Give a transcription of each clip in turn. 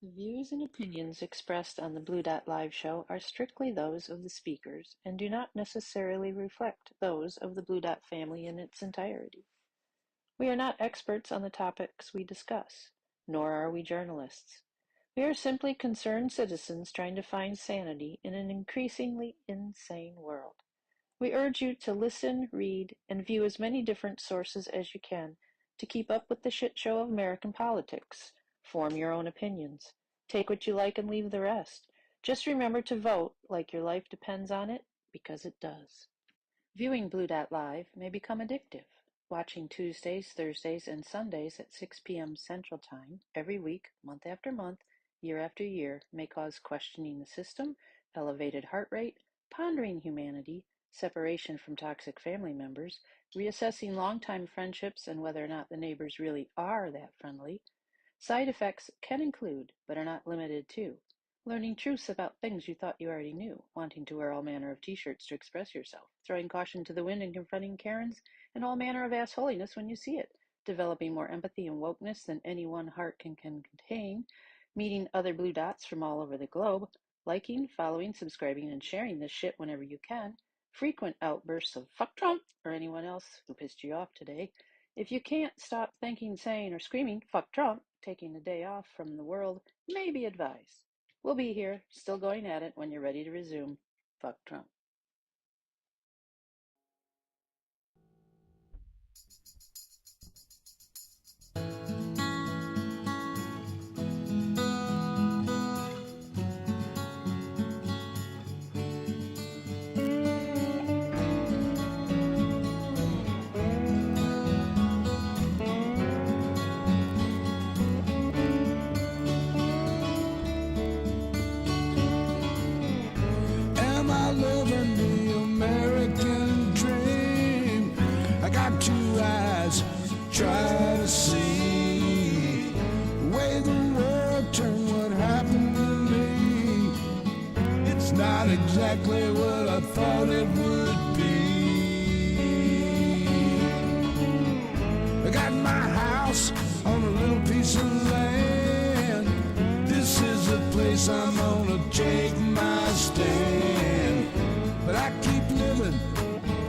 The views and opinions expressed on the Blue Dot Live show are strictly those of the speakers and do not necessarily reflect those of the Blue Dot family in its entirety. We are not experts on the topics we discuss, nor are we journalists. We are simply concerned citizens trying to find sanity in an increasingly insane world. We urge you to listen, read, and view as many different sources as you can to keep up with the shit show of American politics. Form your own opinions. Take what you like and leave the rest. Just remember to vote like your life depends on it, because it does. Viewing Blue Dot Live may become addictive. Watching Tuesdays, Thursdays, and Sundays at 6 p.m. Central Time every week, month after month, year after year may cause questioning the system, elevated heart rate, pondering humanity, separation from toxic family members, reassessing longtime friendships and whether or not the neighbors really are that friendly. Side effects can include, but are not limited to, learning truths about things you thought you already knew, wanting to wear all manner of t-shirts to express yourself, throwing caution to the wind and confronting Karens and all manner of assholiness when you see it, developing more empathy and wokeness than any one heart can contain, meeting other blue dots from all over the globe, liking, following, subscribing, and sharing this shit whenever you can, frequent outbursts of fuck Trump or anyone else who pissed you off today. If you can't stop thinking, saying, or screaming fuck Trump, taking a day off from the world may be advised. We'll be here, still going at it when you're ready to resume. Fuck Trump. Am I living the American dream? I got two eyes, try to see the way the world turned. What happened to me? It's not exactly what I thought it would be. I got my house on a little piece of land. This is the place I'm gonna take my stand. But I keep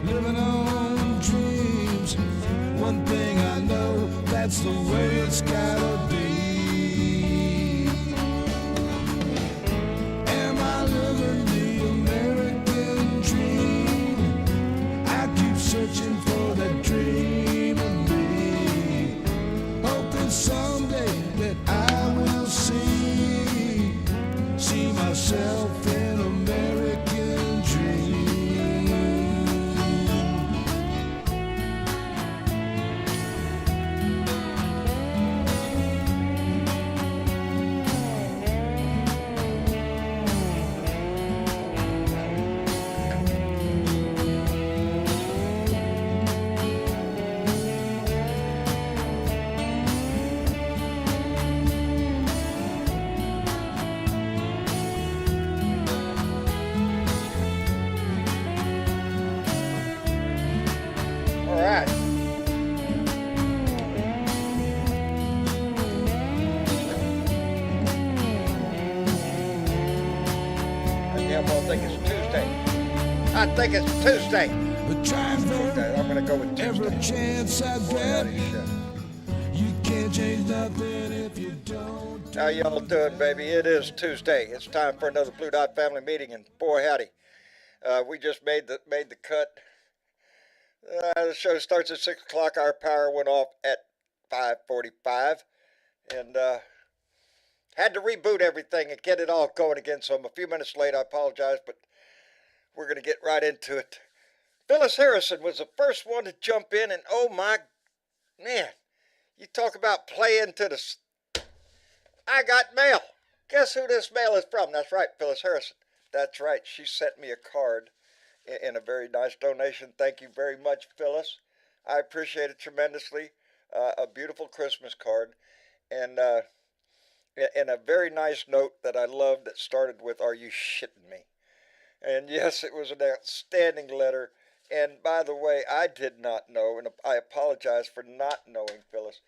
living on dreams. One thing I know, that's the way it's gotta be. Am I living the American dream? I keep searching for that dream of me, hoping someday that I will see myself in American dream. All right. I'm gonna think it's Tuesday. I think it's Tuesday. But trying Tuesday. I'm gonna go with every Tuesday. chance I Boy, get. howdy, shit. You can't change nothing if you don't. How y'all doing, baby? It is Tuesday. It's time for another Blue Dot family meeting, and boy, howdy, we just made the cut. The show starts at 6 o'clock. Our power went off at 5:45, and had to reboot everything and get it all going again. So I'm a few minutes late. I apologize, but we're gonna get right into it. Phyllis Harrison was the first one to jump in, and oh my man, you talk about playing to the. I got mail. Guess who this mail is from? That's right, Phyllis Harrison. That's right. She sent me a card in a very nice donation. Thank you very much, Phyllis. I appreciate it tremendously. A beautiful Christmas card, and a very nice note that I loved that started with, "Are you shitting me?" And yes, it was an outstanding letter. And by the way, I did not know, and I apologize for not knowing Phyllis,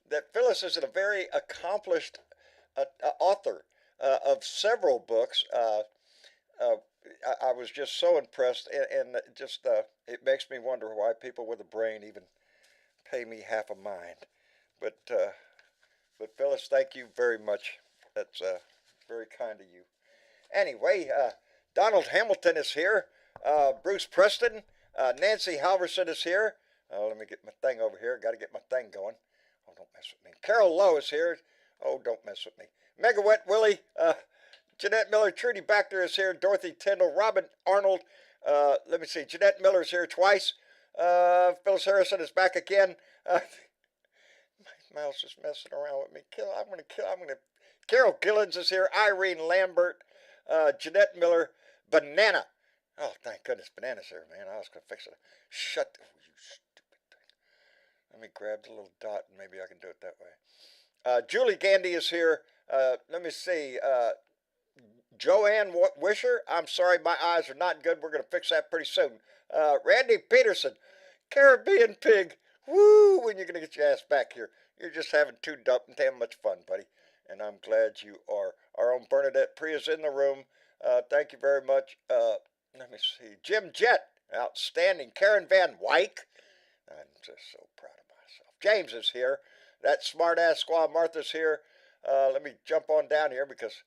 that Phyllis is a very accomplished author of several books. I was just so impressed, and just it makes me wonder why people with a brain even pay me half a mind. But Phyllis, thank you very much. That's very kind of you. Anyway, Donald Hamilton is here. Bruce Preston, Nancy Halverson is here. Let me get my thing over here. Got to get my thing going. Oh, don't mess with me. Carol Lowe is here. Oh, don't mess with me. Mega Wet Willie, Jeanette Miller, Trudy Bachter is here. Dorothy Tyndall, Robin Arnold. Let me see. Jeanette Miller is here twice. Phyllis Harrison is back again. My mouse is messing around with me. I'm gonna. Carol Gillens is here. Irene Lambert, Jeanette Miller, Banana. Oh, thank goodness, Banana's here, man. I was gonna fix it. Shut. Oh, you stupid thing. Let me grab the little dot, and maybe I can do it that way. Julie Gandy is here. Let me see. Joanne Wisher. I'm sorry, my eyes are not good. We're gonna fix that pretty soon. Randy Peterson, Caribbean Pig. Woo! When you're gonna get your ass back here? You're just having too damn much fun, buddy. And I'm glad you are. Our own Bernadette Pri is in the room. Thank you very much. Let me see. Jim Jett, outstanding. Karen Van Wyck. I'm just so proud of myself. James is here. That smart-ass squaw Martha's here. Let me jump on down here because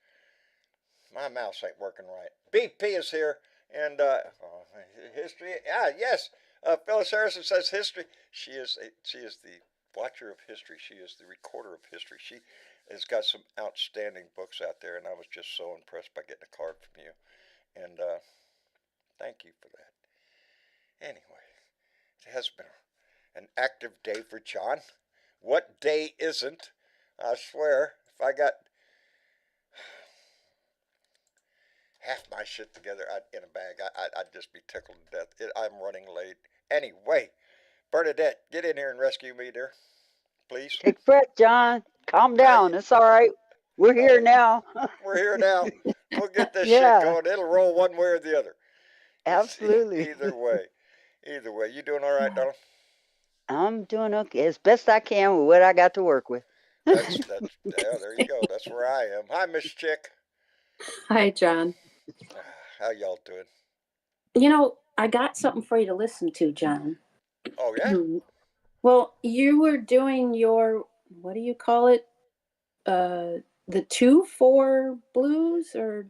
my mouse ain't working right. BP is here. And history. Yes. Phyllis Harrison says history. She is the watcher of history. She is the recorder of history. She has got some outstanding books out there, and I was just so impressed by getting a card from you. And thank you for that. Anyway, it has been an active day for John. What day isn't? I swear, if I got half my shit together in a bag, I'd just be tickled to death. I'm running late. Anyway, Bernadette, get in here and rescue me, dear. Please. Take a breath, John. Calm down. It's all right. We're here now. We're here now. We'll get this Yeah. shit going. It'll roll one way or the other. Absolutely. Either way. You doing all right, Donald? I'm doing okay. As best I can with what I got to work with. That's there you go. That's where I am. Hi, Miss Chick. Hi, John. How y'all doing? You know, I got something for you to listen to, John. Oh, yeah? Well, you were doing your, what do you call it? The 2-4 blues, or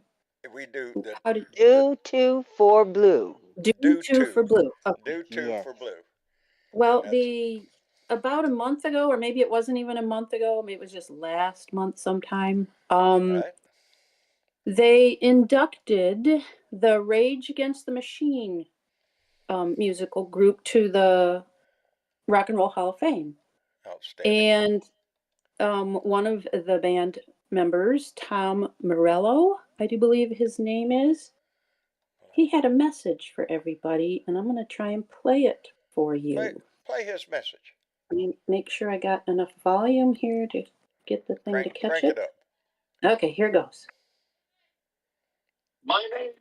We do the how did Do 2 for blue. do two for blue? Okay. do two Yes. for blue. Well, about a month ago, or maybe it wasn't even a month ago, maybe it was just last month sometime. Right? They inducted the Rage Against the Machine musical group to the Rock and Roll Hall of Fame. Outstanding. And one of the band members, Tom Morello, I do believe his name is, he had a message for everybody, and I'm going to try and play it for you. Play his message. Let me make sure I got enough volume here to get the thing to catch Crank it up. Okay, here goes. My name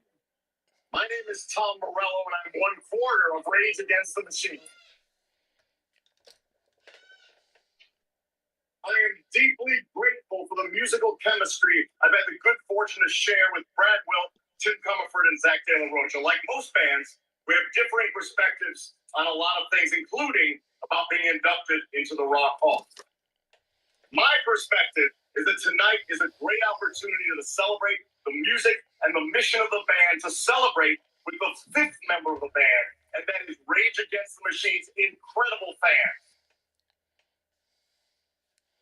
is Tom Morello, and I'm 1/4 of Rage Against the Machine. I am deeply grateful for the musical chemistry I've had the good fortune to share with Brad Wilk, Tim Comerford, and Zach De La Rocha. Like most bands, we have differing perspectives on a lot of things, including about being inducted into the Rock Hall. My perspective is that tonight is a great opportunity to celebrate the music and the mission of the band, to celebrate with the 5th member of the band, and that is Rage Against the Machine's incredible fans.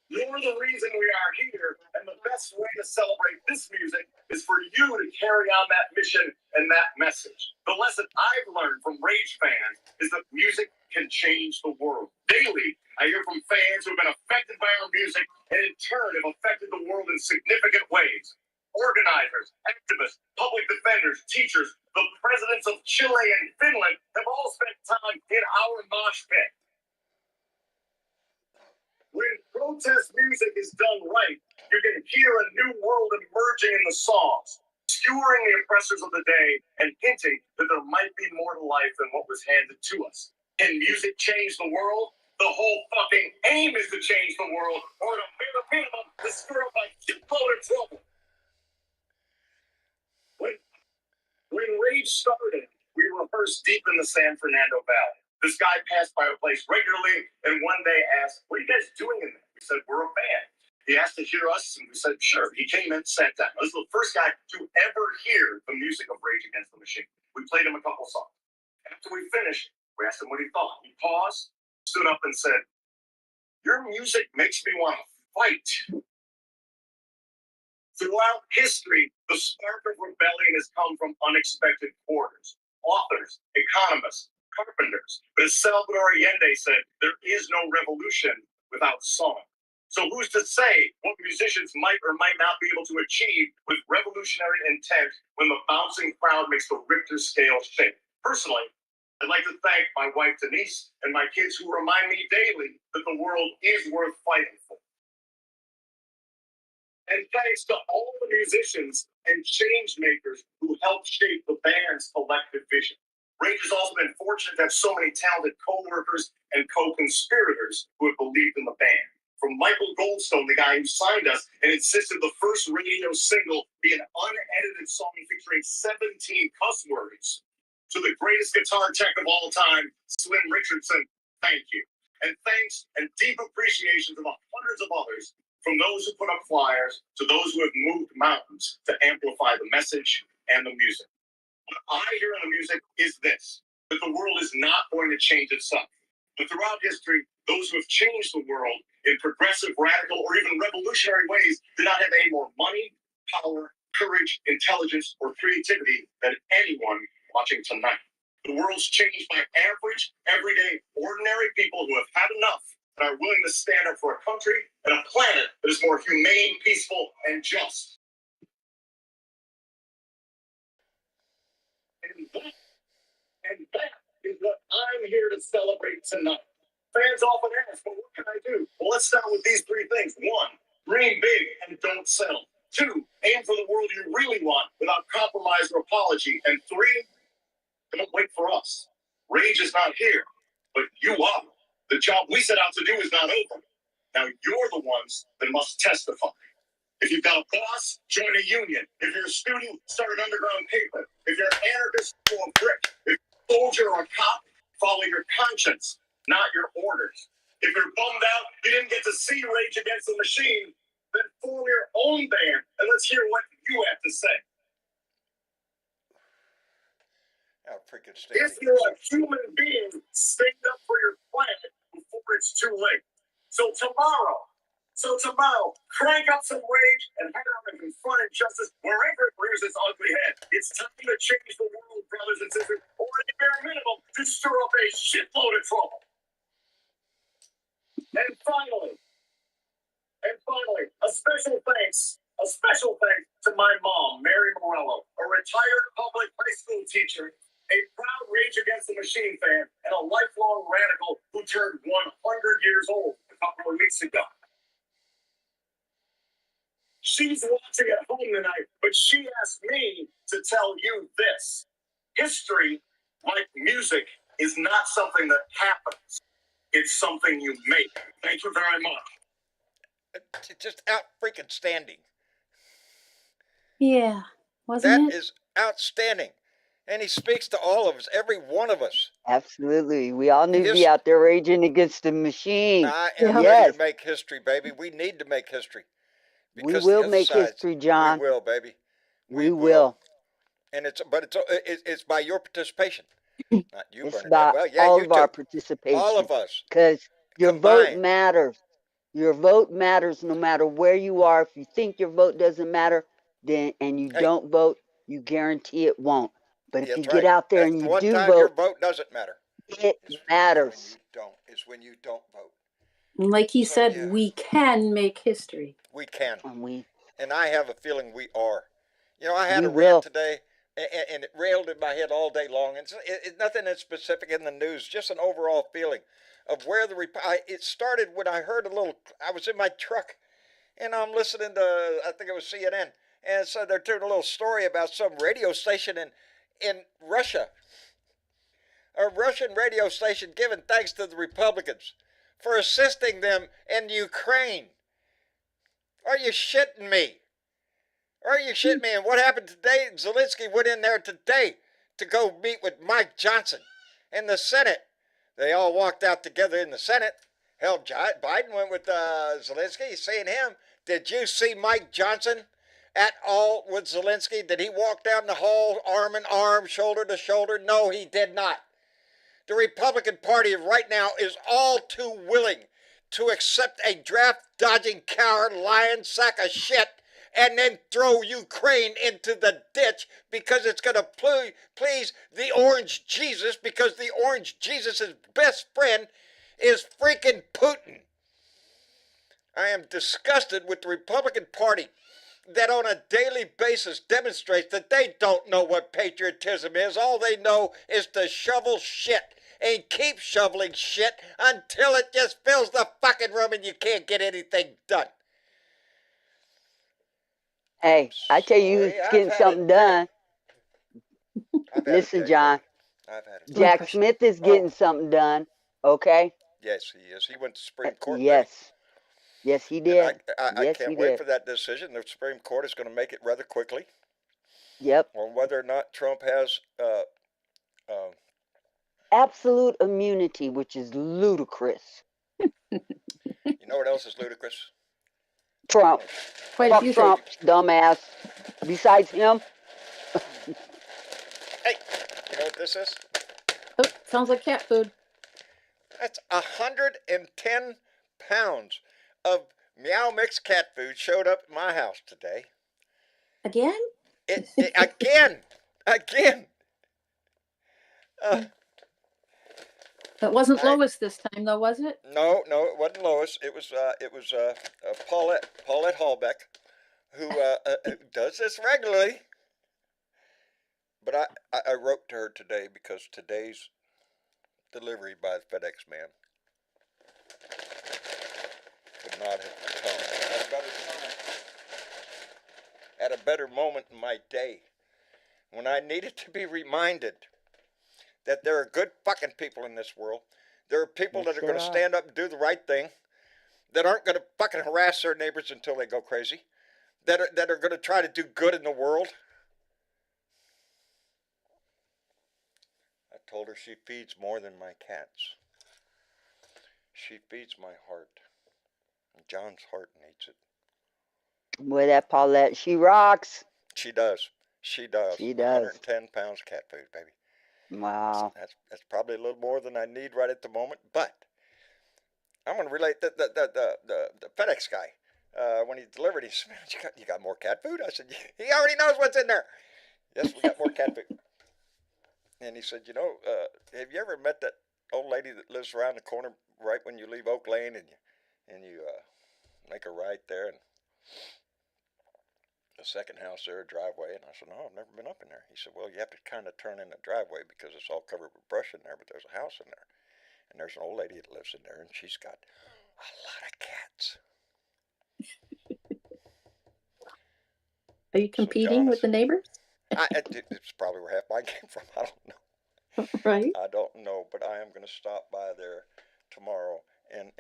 You're the reason we are here, and the best way to celebrate this music is for you to carry on that mission and that message. The lesson I've learned from Rage fans is that music can change the world. Daily, I hear from fans who have been affected by our music and in turn have affected the world in significant ways. Organizers, activists, public defenders, teachers, the presidents of Chile and Finland have all spent time in our mosh pit. When protest music is done right, you can hear a new world emerging in the songs, skewering the oppressors of the day and hinting that there might be more to life than what was handed to us. Can music change the world? The whole fucking aim is to change the world, or at a bare minimum, to stir up a shitload of was deep in the San Fernando Valley. This guy passed by our place regularly, and one day asked, "What are you guys doing in there?" We said, "We're a band." He asked to hear us, and we said, "Sure." He came in, sat down. This was the first guy to ever hear the music of Rage Against the Machine. We played him a couple songs. After we finished, we asked him what he thought. He paused, stood up, and said, "Your music makes me want to fight." Throughout history, the spark of rebellion has come from unexpected quarters. Authors, economists, carpenters. But as Salvador Allende said, there is no revolution without song. So who's to say what musicians might or might not be able to achieve with revolutionary intent when the bouncing crowd makes the Richter scale shake? Personally, I'd like to thank my wife Denise and my kids who remind me daily that the world is worth fighting for. And thanks to all the musicians and change makers who helped shape the band's collective vision. Rage has also been fortunate to have so many talented co-workers and co-conspirators who have believed in the band. From Michael Goldstone, the guy who signed us and insisted the first radio single be an unedited song featuring 17 cuss words, to the greatest guitar tech of all time, Slim Richardson, thank you. And thanks and deep appreciation to the hundreds of others, from those who put up flyers to those who have moved mountains to amplify the message and the music. What I hear in the music is this, that the world is not going to change itself. But throughout history, those who have changed the world in progressive, radical, or even revolutionary ways did not have any more money, power, courage, intelligence, or creativity than anyone watching tonight. The world's changed by average, everyday, ordinary people who have had enough and are willing to stand up for a country and a planet that is more humane, peaceful, and just. And that is what I'm here to celebrate tonight. Fans often ask, well, what can I do? Well, let's start with these three things. 1, dream big and don't settle. 2, aim for the world you really want without compromise or apology. And 3, don't wait for us. Rage is not here, but you are. The job we set out to do is not over. Now you're the ones that must testify. If you've got a boss, join a union. If you're a student, start an underground paper. If you're an anarchist, throw a brick. If you're a soldier or a cop, follow your conscience, not your orders. If you're bummed out you didn't get to see Rage Against the Machine, then form your own band and let's hear what you have to say. How freaking If standing. you're a human being, stand up for your planet before it's too late. So tomorrow, crank up some rage and head out and confront injustice wherever it rears its ugly head. It's time to change the world, brothers and sisters, or at the bare minimum, to stir up a shitload of trouble. And finally, a special thanks to my mom, Mary Morello, a retired public high school teacher, a proud Rage Against the Machine fan, and a lifelong radical who turned 100 years old a couple of weeks ago. She's watching at home tonight, but she asked me to tell you this. History, like music, is not something that happens. It's something you make. Thank you very much. It's just out freaking standing. Yeah, wasn't That it? is outstanding. And he speaks to all of us, every one of us. Absolutely. We all need to be out there raging against the machine. I am ready Yes. to make history, baby. We need to make history. We will make history, John. We will, baby. We will. And it's by your participation, not you, It's Bernadette. by Well, yeah, all you of our too. participation. All of us. Because your vote combined. matters. Your vote matters no matter where you are. If you think your vote doesn't matter, and you don't vote, you guarantee it won't. But if you get out there That's and the you one do time vote, your vote doesn't matter. it matters. Is when you don't vote. And like he So, said, yeah. we can make history. We can. And And I have a feeling we are. You know, I had We a will. rant today, and it railed in my head all day long. And it's nothing that's specific in the news, just an overall feeling of where it started when I heard I was in my truck, and I'm listening to, I think it was CNN, and so they're doing a little story about some radio station in Russia. A Russian radio station giving thanks to the Republicans for assisting them in Ukraine. Are you shitting me? Are you shitting me? And what happened today? Zelensky went in there today to go meet with Mike Johnson in the Senate. They all walked out together in the Senate. Hell, Biden went with Zelensky. He's seeing him. Did you see Mike Johnson at all with Zelensky? Did he walk down the hall arm in arm, shoulder to shoulder? No, he did not. The Republican Party right now is all too willing to accept a draft-dodging coward, lying sack of shit, and then throw Ukraine into the ditch because it's going to please the Orange Jesus, because the Orange Jesus' best friend is freaking Putin. I am disgusted with the Republican Party that on a daily basis demonstrates that they don't know what patriotism is. All they know is to shovel shit and keep shoveling shit until it just fills the fucking room and you can't get anything done. Hey, I tell you who's getting something done. Listen, John. I've had it. Jack Smith is getting something done. Okay? Yes, he is. He went to Supreme Court. Yes. Baby. Yes, he did. I can't wait for that decision. The Supreme Court is going to make it rather quickly. Yep. On whether or not Trump has absolute immunity, which is ludicrous. You know what else is ludicrous? Trump. Fuck Trump, dumbass. Besides him. Hey, you know what this is? Oh, sounds like cat food. That's 110 pounds of Meow Mix cat food showed up at my house today. Again? Again. That wasn't Lois this time, though, was it? No, it wasn't Lois. It was Paulette Hallbeck, who does this regularly. But I wrote to her today because today's delivery by the FedEx man could not have come at a better time, at a better moment in my day, when I needed to be reminded that there are good fucking people in this world. There are people that are going to stand up and do the right thing, that aren't going to fucking harass their neighbors until they go crazy, that are going to try to do good in the world. I told her she feeds more than my cats. She feeds my heart. And John's heart needs it. Boy, that Paulette, she rocks. She does. She does. 110 pounds of cat food, baby. Wow. That's probably a little more than I need right at the moment, but I'm going to relate the FedEx guy. When he delivered, he said, man, you got more cat food? I said, he already knows what's in there. Yes, we got more cat food. And he said, have you ever met that old lady that lives around the corner right when you leave Oak Lane and you make a right there and the second house there, a driveway? And I said, no, I've never been up in there. He said, well, you have to kind of turn in the driveway because it's all covered with brush in there, but there's a house in there. And there's an old lady that lives in there, and she's got a lot of cats. Are you competing with the neighbors? It's probably where half mine came from. I don't know. Right. I don't know, but I am going to stop by there tomorrow and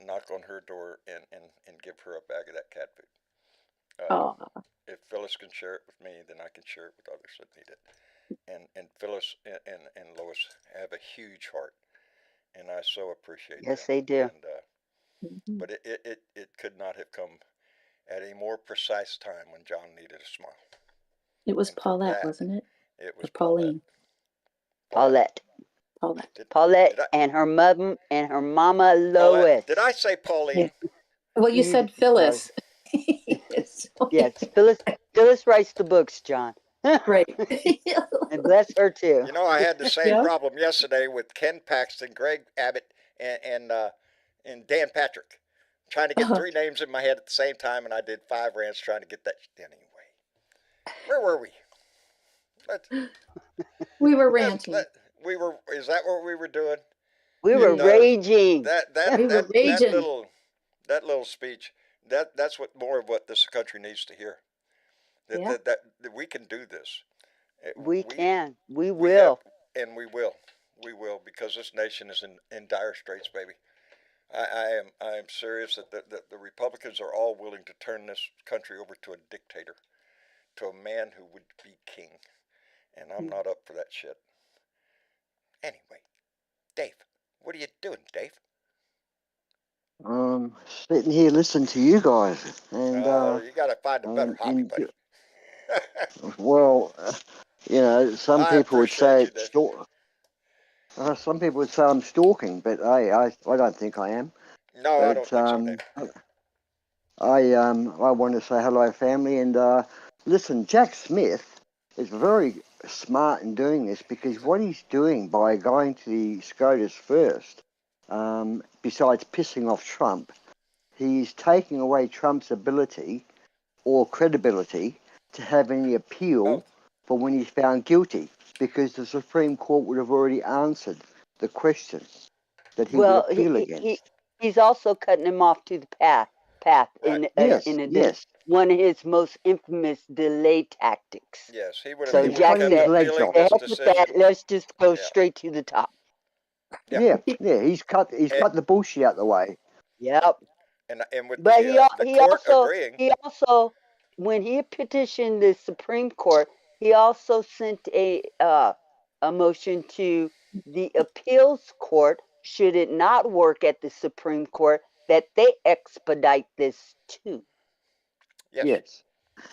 knock on her door and give her a bag of that cat food. If Phyllis can share it with me, then I can share it with others that need it. And Phyllis and Lois have a huge heart, and I so appreciate that. Yes, they do. And, but it could not have come at a more precise time when John needed a smile. It was Paulette, wasn't it? It was Pauline. Paulette. And her mother and her mama Lois. Paulette. Did I say Pauline? Yeah. Well, you said Phyllis. Yes, Phyllis writes the books, John. Right. And bless her too. I had the same problem yesterday with Ken Paxton, Greg Abbott, and Dan Patrick, trying to get three names in my head at the same time, and I did 5 rants trying to get that anyway. Where were we? We were ranting. Is that what we were doing? We were raging. That little speech. That's what more of what this country needs to hear. That we can do this. We can. We will. And we will. We will, because this nation is in dire straits, baby. I am serious that the Republicans are all willing to turn this country over to a dictator, to a man who would be king. and I'm not up for that shit. Anyway, Dave, what are you doing, Dave? Sitting here listening to you guys, and you got to find a better hobby, buddy. Well, some people would say some people would say I'm stalking, but hey, I don't think I am. No, But, I don't think so, Dave. I want to say hello, family, and listen. Jack Smith is very smart in doing this because what he's doing by going to the SCOTUS first, besides pissing off Trump, he's taking away Trump's ability or credibility to have any appeal for when he's found guilty, because the Supreme Court would have already answered the question that he would appeal against. He's also cutting him off to the path Right. Yes. one of his most infamous delay tactics. Yes, he would have. So Jack said, appealing this decision. let's just go straight to the top. Yeah. He's cut the bullshit out the way. Yep. And with but the court agreeing. He also, when he petitioned the Supreme Court, he also sent a motion to the appeals court, should it not work at the Supreme Court, that they expedite this too. Yes.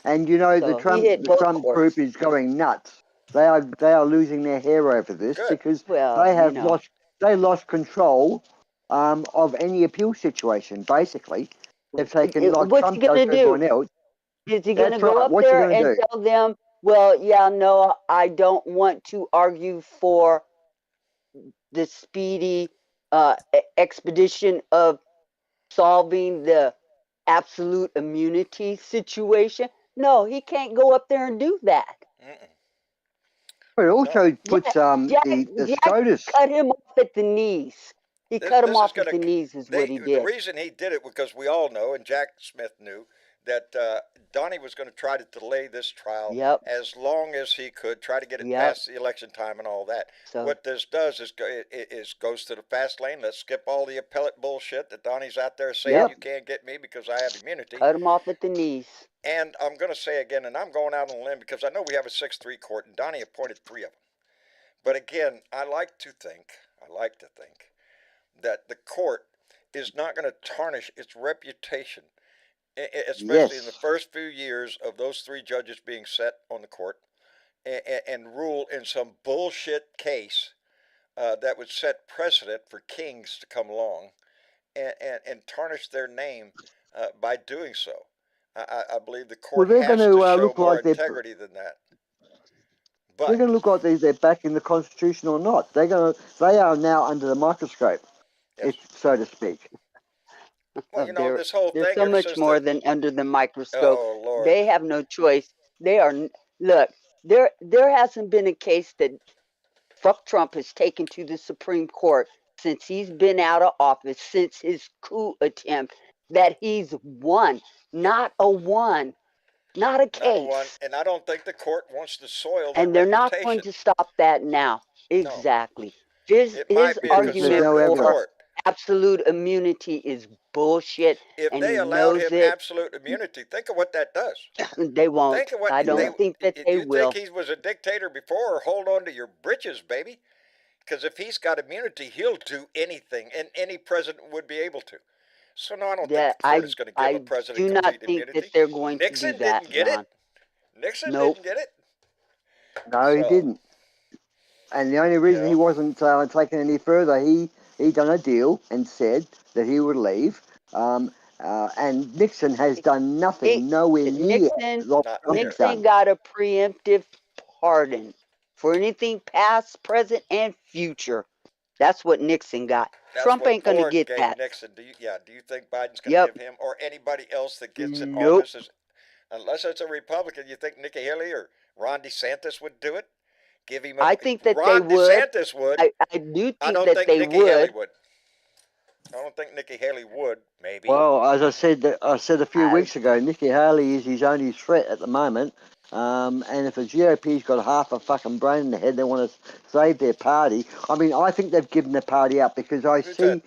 And the Trump group is going nuts. They are losing their hair over this because they lost control of any appeal situation. Basically, they've taken Trump does everyone else. Is he going to go up there and tell them, well, yeah, no, I don't want to argue for the speedy expedition of solving the absolute immunity situation? No, he can't go up there and do that. But it also puts the SCOTUS. Cut him off at the knees. He cut him off at the knees is what he did. The reason he did it was because we all know, and Jack Smith knew, that Donnie was going to try to delay this trial as long as he could, try to get it past the election time and all that. So, what this does is goes to the fast lane. Let's skip all the appellate bullshit that Donnie's out there saying you can't get me because I have immunity. Cut him off at the knees. And I'm going to say again, and I'm going out on a limb because I know we have a 6-3 court, and Donnie appointed 3 of them. But again, I like to think that the court is not going to tarnish its reputation, especially in the first few years of those 3 judges being set on the court, and rule in some bullshit case that would set precedent for kings to come along and tarnish their name by doing so. I believe the court has to show more integrity than that. But they're going to look like they're backing the Constitution or not. They are now under the microscope, so to speak. Well, this whole thing. They're so much more than under the microscope. Oh, Lord. They have no choice. Look, there hasn't been a case that fuck Trump has taken to the Supreme Court since he's been out of office, since his coup attempt, that he's won. Not a one. Not a case. Not one. And I don't think the court wants to soil their And they're reputation. not going to stop that now. Exactly. No. His argument for absolute immunity is bullshit. If and they allowed him absolute immunity, think of what that does. They won't. I don't think that they will. You think he was a dictator before, or hold on to your britches, baby? Because if he's got immunity, he'll do anything, and any president would be able to. So no, I don't think the court is going to give a president complete immunity. I do not think that they're going to do that. Nixon didn't get it. Nixon didn't get it. No, he didn't. And the only reason he wasn't taken any further, he done a deal and said that he would leave. And Nixon has done nothing, nowhere near. Nixon got a preemptive pardon for anything past, present, and future. That's what Nixon got. Trump ain't going to get that. Nixon. Do you think Biden's going to give him, or anybody else that gets in office, unless it's a Republican? You think Nikki Haley or Ron DeSantis would do it? Give him. I think that Ron they would. DeSantis would. I do think that they would. I don't think Nikki Haley would. Maybe. Well, as I said a few weeks ago, Nikki Haley is his only threat at the moment. And if the GOP's got half a fucking brain in the head, they want to save their party. I mean, I think they've given the party up because I see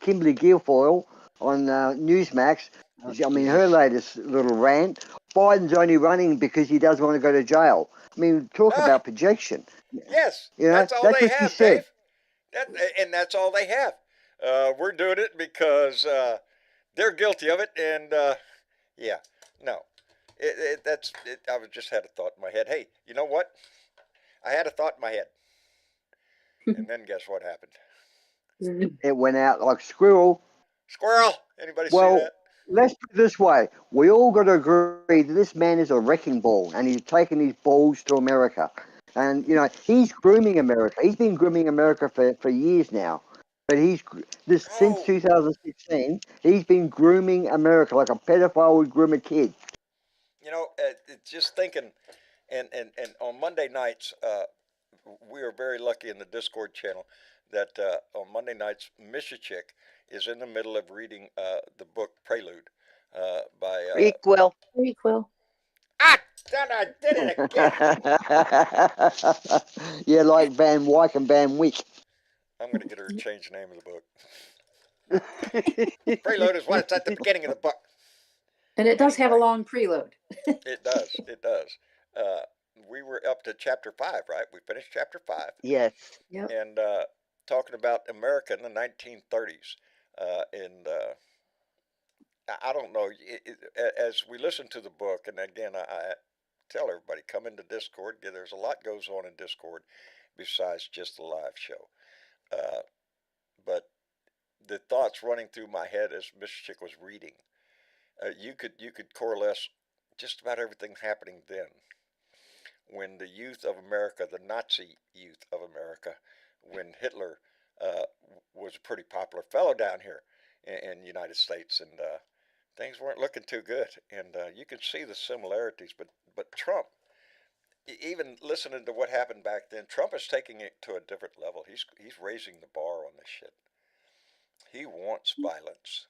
Kimberly Guilfoyle on Newsmax. I mean, her latest little rant. Biden's only running because he doesn't want to go to jail. I mean, talk about projection. Yes, You know, that's all that's they what she have, said. Dave. And that's all they have. We're doing it because they're guilty of it, and yeah, no, I was just had a thought in my head. Hey, you know what? I had a thought in my head, and then guess what happened? It went out like squirrel. Squirrel. Anybody see Well, that? let's put it this way. We all got to agree that this man is a wrecking ball, and he's taken his balls to America. And, you know, he's grooming America. He's been grooming America for years now. But since Oh, 2016, he's been grooming America like a pedophile would groom a kid. you know, just thinking, and on Monday nights, we are very lucky in the Discord channel that on Monday nights, Misha Chick is in the middle of reading the book Prelude by. Prequel. Prequel. Ah, I did it again. Yeah, like Van Wyck and Van Wick. I'm going to get her to change the name of the book. Prelude is what's at the beginning of the book. And it does have a Anyway. long prelude. It does. It does. We were up to chapter 5, right? We finished chapter 5. Yes. Yep. And talking about America in the 1930s. And I don't know. As we listen to the book, and again, I tell everybody, come into Discord. There's a lot goes on in Discord besides just the live show. But the thoughts running through my head as Mr. Chick was reading, you could coalesce just about everything happening then. When the youth of America, the Nazi youth of America, when Hitler was a pretty popular fellow down here in the United States, and things weren't looking too good. And you can see the similarities. But Trump, even listening to what happened back then, Trump is taking it to a different level. He's raising the bar on this shit. He wants violence.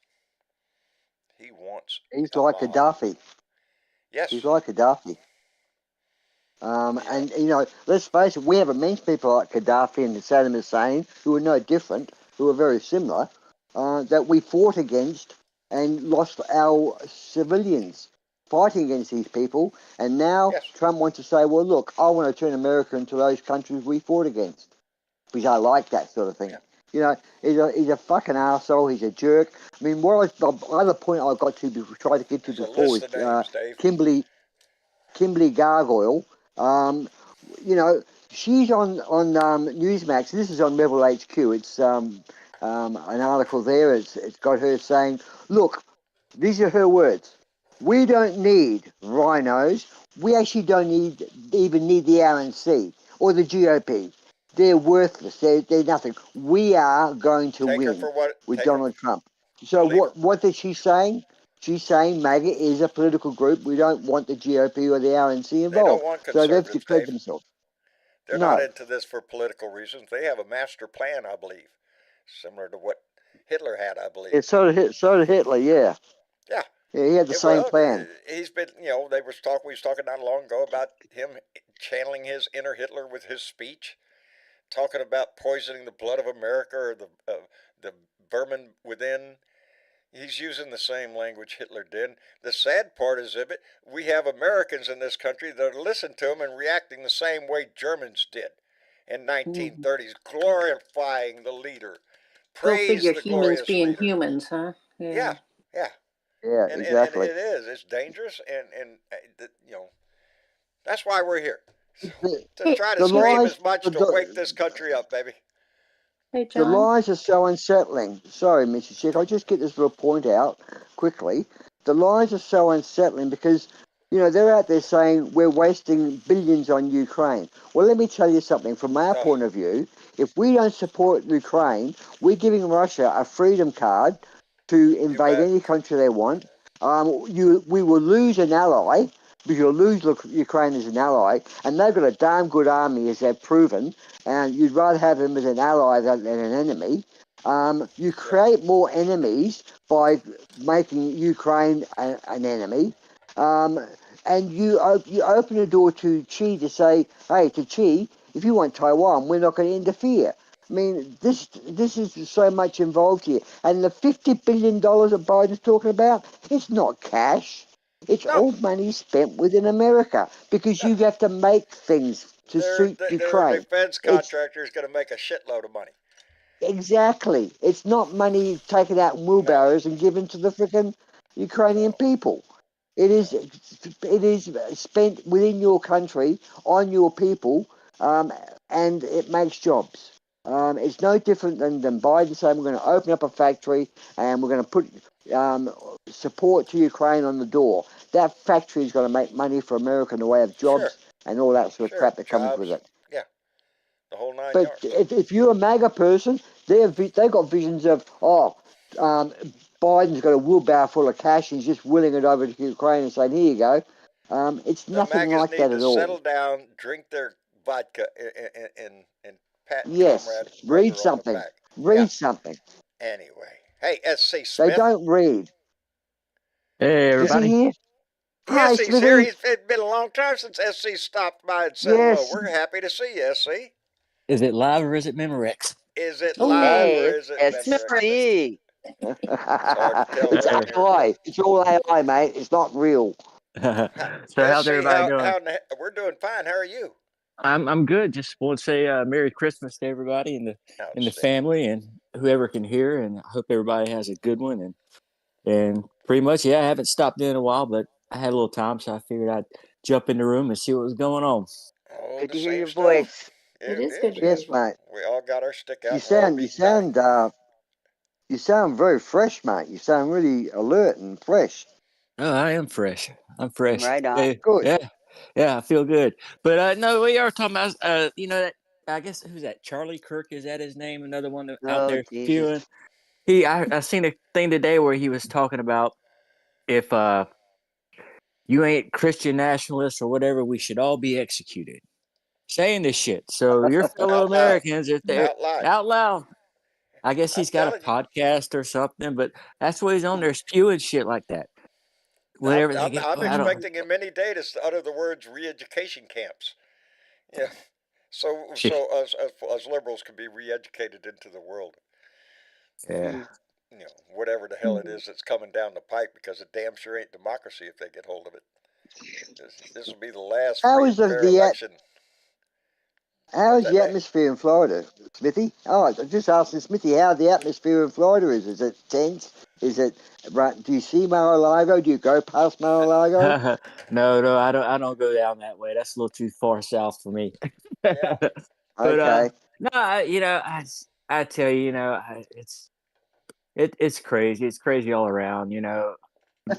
He wants. He's like Gaddafi. Yes. He's like Gaddafi. And, you know, let's face it, we have immense people like Gaddafi and Saddam Hussein who are no different, who are very similar, that we fought against and lost our civilians fighting against these people. And now Trump wants to say, well, look, I want to turn America into those countries we fought against. Because I like that sort of thing. Yeah. You know, he's a fucking arsehole. He's a jerk. I mean, the other point I got to try to get to before is Kimberly Gargoyle. You know, she's on Newsmax. This is on Rebel HQ. It's an article there. It's got her saying, look, these are her words. We don't need rhinos. We actually don't even need the RNC or the GOP. They're worthless. They're nothing. We are going to win with Donald Trump. So what is she saying? She's saying MAGA is a political group. We don't want the GOP or the RNC involved. They don't want conservatives, so they've declared themselves. They're not into this for political reasons. They have a master plan, I believe, similar to what Hitler had, I believe. Yeah, so did Hitler, yeah. Yeah. Yeah, he had the same plan. He's been, you know, we was talking not long ago about him channeling his inner Hitler with his speech, talking about poisoning the blood of America or the vermin within. He's using the same language Hitler did. The sad part is of it, we have Americans in this country that listen to him and reacting the same way Germans did in 1930s, glorifying the leader. Praise the glorious humans being leader. Humans, huh? Yeah. Yeah, exactly. And it is. It's dangerous, and you know, that's why we're here. To try to scream as much to wake this country up, baby. Hey, John. The lies are so unsettling. Sorry, Mr. Chick, I'll just get this little point out quickly. The lies are so unsettling because, you know, they're out there saying we're wasting billions on Ukraine. Well, let me tell you something. From our point of view, if we don't support Ukraine, we're giving Russia a freedom card to invade any country they want. We will lose an ally, because you'll lose Ukraine as an ally, and they've got a damn good army, as they've proven, and you'd rather have them as an ally than an enemy. You create more enemies by making Ukraine an enemy, and you open the door to Xi to say, hey, to Xi, if you want Taiwan, we're not going to interfere. I mean, this is so much involved here. And the $50 billion that Biden's talking about, it's not cash. It's all money spent within America because you have to make things to suit Their Ukraine. defense contractor is going to make a shitload of money. Exactly. It's not money taken out in wheelbarrows and given to the freaking Ukrainian people. It is spent within your country on your people, and it makes jobs. It's no different than Biden saying we're going to open up a factory and we're going to put support to Ukraine on the door. That factory is going to make money for America in the way of jobs and all that sort of crap that comes with it. Yeah, the whole 9 But yards. if you're a MAGA person, they've got visions of, Biden's got a wheelbarrow full of cash and he's just willing it over to Ukraine and saying, here you go. It's The nothing MAGAs like need that to at all. settle down, drink their vodka, and pat Yes, Comrade read brother on the something. back. Read something. Anyway, hey, S.C. They Smith. don't read. Hey, Is everybody. he here? Hi, Yes, he's here. Smithy. It's been a long time since S.C. stopped by and said hello. We're happy to see you, S.C. Is it live or is it Memorex? Is it Oh, live Hey, or it's is it Memorex? SC. It's hard to tell It's around here. AI. It's all AI, mate. It's not real. So how's everybody doing? We're doing fine. How are you? I'm good. Just want to say Merry Christmas to everybody and the family and whoever can hear, and I hope everybody has a good one. And pretty much, yeah, I haven't stopped in a while, but I had a little time, so I figured I'd jump in the room and see what was going on. Oh, Good the to hear same your stuff. voice. It is good to Yes, hear. mate. We all got our stick out. You sound very fresh, mate. You sound really alert and fresh. Oh, I am fresh. I'm fresh. Right on. Hey, Good. yeah, I feel good. But no, we are talking about that. I guess who's that? Charlie Kirk, is that his name? Another one out Oh, there Jesus. spewing. I seen a thing today where he was talking about if you ain't Christian nationalists or whatever, we should all be executed. Saying this shit. So your fellow Out loud. Americans, if they're Out loud. out loud, I guess I'm he's got a telling you. podcast or something, but that's what he's on there spewing shit like that. Whenever they get, I'm I don't. expecting him any day to utter the words re-education camps. Yeah. So us liberals can be re-educated into the world. Yeah. Whatever the hell it is that's coming down the pipe, because it damn sure ain't democracy if they get hold of it. This will be the last free and fair election. How is the atmosphere in Florida, Smithy? Oh, I just asking Smithy how the atmosphere in Florida is. Is it tense? Is it right? Do you see Mar-a-Lago? Do you go past Mar-a-Lago? No, I don't go down that way. That's a little too far south for me. Yeah. But no, I tell you, it's crazy. It's crazy all around. The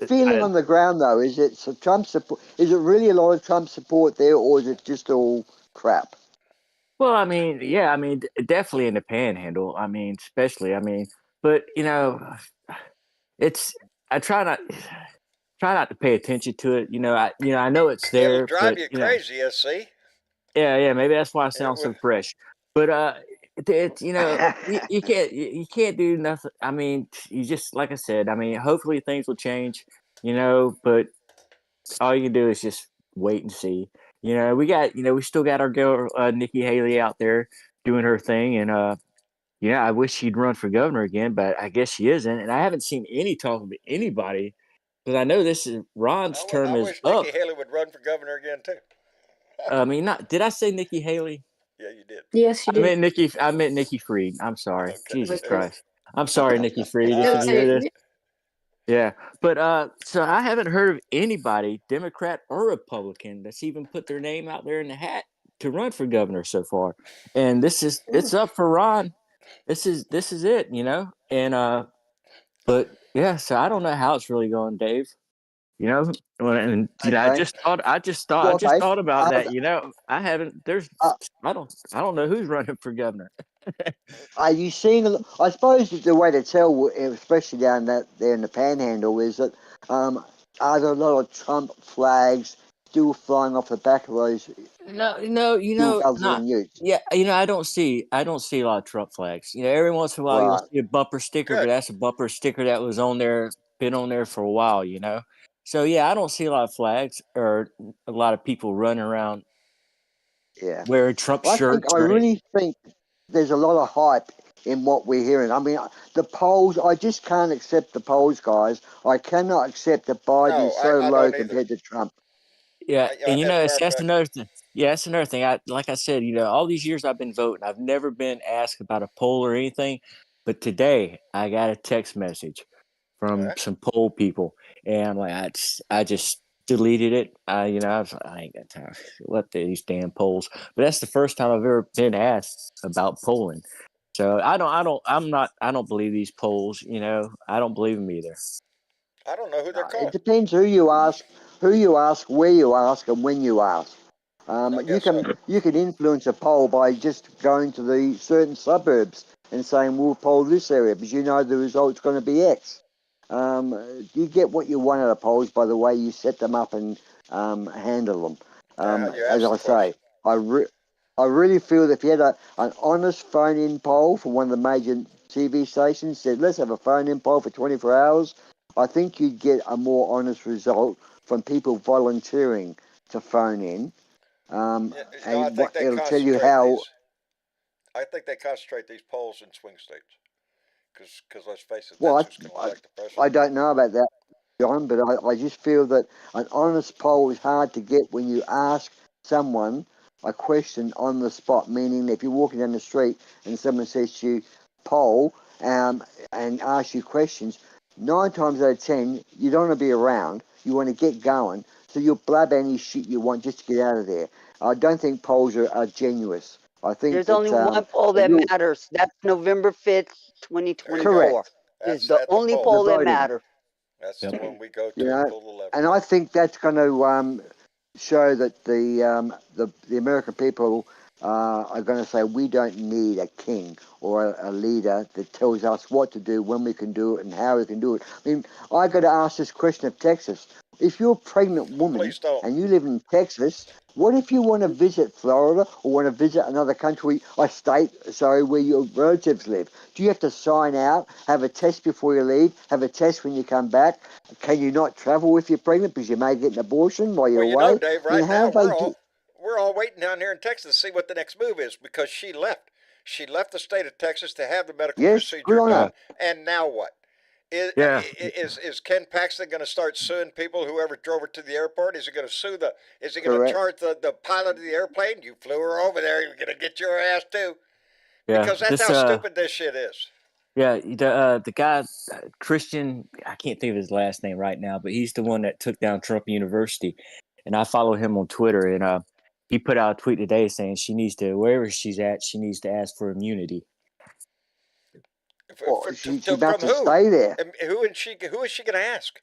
feeling on the ground, though, is it Trump support? Is it really a lot of Trump support there, or is it just all crap? Well, I mean, yeah, I mean, definitely in the Panhandle. I mean, especially, but it's I try not to pay attention to it. I know it's there. It'll drive but, you crazy, see. Yeah, maybe that's why I sound so fresh. But you can't do nothing. I mean, you just like I said. I mean, hopefully things will change. But all you can do is just wait and see. We still got our girl Nikki Haley out there doing her thing, and I wish she'd run for governor again, but I guess she isn't. And I haven't seen any talk of anybody, because I know Ron's term I is wish up. Nikki Haley would run for governor again too. I mean, not did I say Nikki Haley? Yeah, you did. Yes, you did. I meant Nikki Fried. I'm sorry. Okay. Jesus Christ. I'm sorry, Nikki Fried. If you hear this. Yeah. But so I haven't heard of anybody, Democrat or Republican, that's even put their name out there in the hat to run for governor so far. And it's up for Ron. This is it, And but yeah, so I don't know how it's really going, Dave. And I just thought about that. I haven't. I don't know who's running for governor. Are you seeing? I suppose the way to tell, especially down there in the Panhandle, is that are there a lot of Trump flags still flying off the back of those? No, not. Yeah, I don't see a lot of Trump flags. Every once in a while you'll see a bumper sticker, but that's a bumper sticker that was been on there for a while. So yeah, I don't see a lot of flags or a lot of people running around. Yeah, wearing Trump shirts. I really think there's a lot of hype in what we're hearing. I mean, the polls, I just can't accept the polls, guys. I cannot accept that Biden is so I low don't either. compared to Trump. Yeah, and that's Go another thing. Yeah, that's another thing. Like I said, all these years I've been voting, I've never been asked about a poll or anything. But today I got a text message from some poll people, and I'm like, I just deleted it. I was like, I ain't got time. What these damn polls? But that's the first time I've ever been asked about polling. So I don't believe these polls. I don't believe them either. I don't know who they're calling. It depends who you ask, where you ask, and when you ask. I You guess so. can influence a poll by just going to the certain suburbs and saying we'll poll this area because the result's going to be X. You get what you want out of polls by the way you set them up and handle them. You As asked I the question. say, I really feel that if you had an honest phone-in poll from one of the major TV stations, said let's have a phone-in poll for 24 hours, I think you'd get a more honest result from people volunteering to phone in. I think they It'll tell you concentrate how. these. I think they concentrate these polls in swing states. Because let's face it, Well, that's who's going to elect the president. I don't know about that, John, but I just feel that an honest poll is hard to get when you ask someone a question on the spot, meaning if you're walking down the street and someone says to you, poll, and asks you questions, 9 times out of 10, you don't want to be around. You want to get going, so you'll blab any shit you want just to get out of there. I don't think polls are genuine. I think there's only one poll that matters. That's November 5th, 2024. Correct. Is the only poll that matters. That's the one we go to pull the lever. And I think that's going to show that the American people are going to say we don't need a king or a leader that tells us what to do, when we can do it, and how we can do it. I mean, I got to ask this question of Texas. If you're a pregnant woman and you live in Texas, what if you want to visit Florida or want to visit another country, a state, where your relatives live? Do you have to sign out, have a test before you leave, have a test when you come back? Can you not travel if you're pregnant because you may get an abortion while you're away? Dave, right now we're all waiting down here in Texas to see what the next move is because she left. She left the state of Texas to have the medical procedure done. And now what? Is Ken Paxton going to start suing people, whoever drove her to the airport? Is he going to sue is he going to charge the pilot of the airplane? You flew her over there, you're going to get your ass too. Yeah, because that's how stupid this shit is. Yeah, the guy, Christian, I can't think of his last name right now, but he's the one that took down Trump University. And I follow him on Twitter, and he put out a tweet today saying she needs to, wherever she's at, she needs to ask for immunity. She's about to stay there. And who is she going to ask?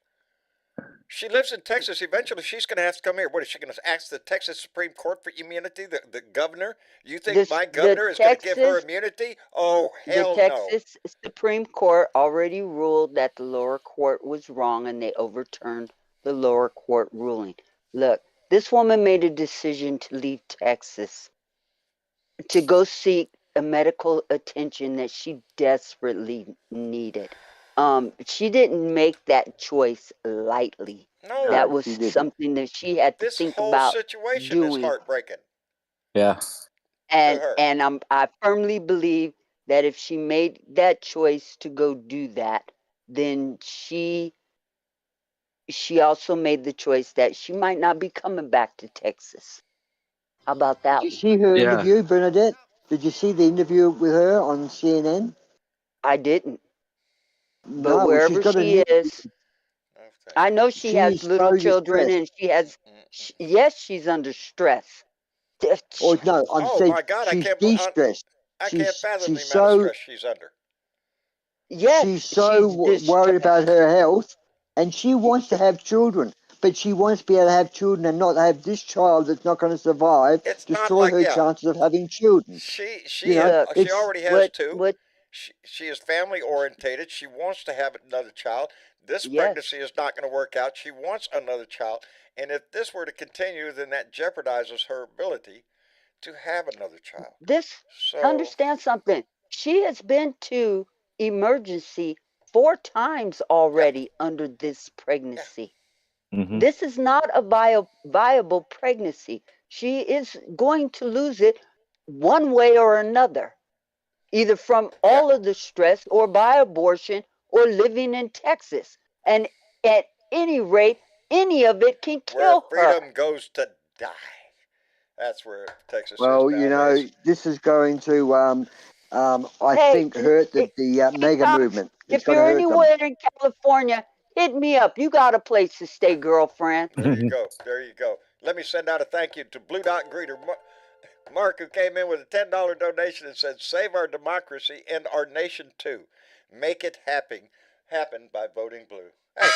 She lives in Texas. Eventually, she's going to have to come here. What is she going to ask the Texas Supreme Court for immunity? The governor? You think my governor is going to give her immunity? Oh, hell no. The Texas Supreme Court already ruled that the lower court was wrong, and they overturned the lower court ruling. Look, this woman made a decision to leave Texas to go seek a medical attention that she desperately needed. She didn't make that choice lightly. No, that was something that she had to think about doing. This whole situation is heartbreaking. Yeah. And I firmly believe that if she made that choice to go do that, then she also made the choice that she might not be coming back to Texas. How about that? Did you see her interview, Bernadette? Did you see the interview with her on CNN? I didn't. But wherever she is, I know she has little children, and she has. Yes, she's under stress. Oh no! My God! She's de-stressed. I can't fathom the amount of stress she's under. Yes, she's so worried about her health, and she wants to have children, but she wants to be able to have children and not have this child that's not going to survive destroy her chances of having children. She already has two. She is family orientated. She wants to have another child. This pregnancy is not going to work out. She wants another child. And if this were to continue, then that jeopardizes her ability to have another child. Understand something. She has been to emergency 4 times already under this pregnancy. Mm-hmm. This is not a viable pregnancy. She is going to lose it one way or another. either from all of the stress or by abortion or living in Texas. And at any rate, any of it can Where kill her. freedom goes to die. That's where Texas is Well, nowadays. this is going to, I Hey, think, hurt the hey, mega Tom, movement. It's if going to you're hurt them. anywhere in California, hit me up. You got a place to stay, girlfriend. There you go. There you go. Let me send out a thank you to Blue Dot Greeter Mark, who came in with a $10 donation and said, "Save our democracy and our nation too. Make it happen by voting blue." Hey,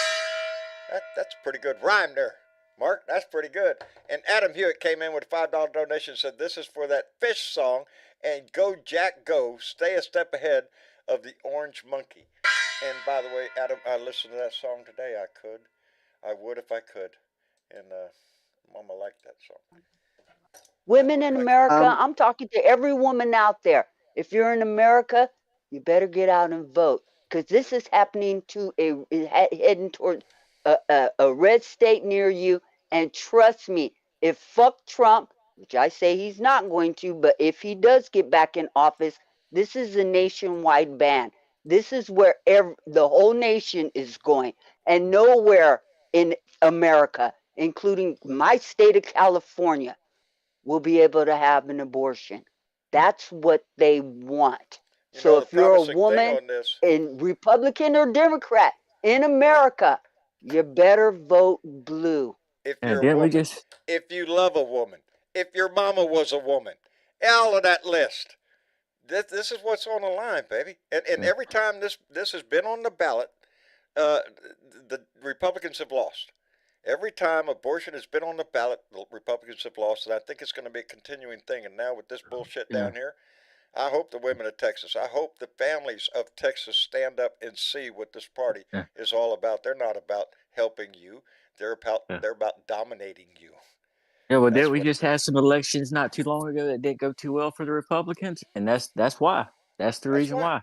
that's a pretty good rhyme there, Mark. That's pretty good. And Adam Hewitt came in with a $5 donation and said, "This is for that fish song and go Jack go. Stay a step ahead of the orange monkey." And by the way, Adam, I listened to that song today. I would if I could. And Mama liked that song. Women in America, I'm talking to every woman out there. If you're in America, you better get out and vote, because this is happening to heading toward a red state near you. And trust me, if fuck Trump, which I say he's not going to, but if he does get back in office, this is a nationwide ban. This is where the whole nation is going, and nowhere in America, including my state of California, will be able to have an abortion. That's what they want. So if you're a woman, in Republican or Democrat in America, you better vote blue. If you're a woman, if you love a woman, if your mama was a woman, all of that list. This is what's on the line, baby. And every time this has been on the ballot, the Republicans have lost. Every time abortion has been on the ballot, the Republicans have lost, and I think it's going to be a continuing thing. And now with this bullshit down here, I hope the women of Texas, I hope the families of Texas stand up and see what this party is all about. They're not about helping you. They're about dominating you. Yeah, well, did we just had some elections not too long ago that didn't go too well for the Republicans, and that's why. That's the reason why.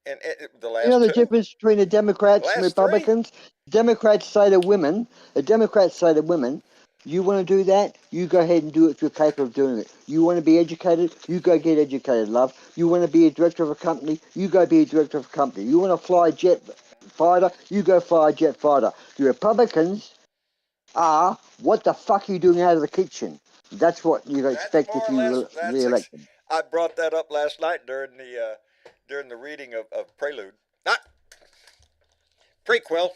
And the last the difference between the Democrats and Republicans? Democrats say to women, you want to do that? You go ahead and do it if you're capable of doing it. You want to be educated? You go get educated, love. You want to be a director of a company? You go be a director of a company. You want to fly a jet fighter? You go fly a jet fighter. The Republicans are, what the fuck are you doing out of the kitchen? That's what you expect if you re-elect them. I brought that up last night during the reading of Prelude. Not prequel.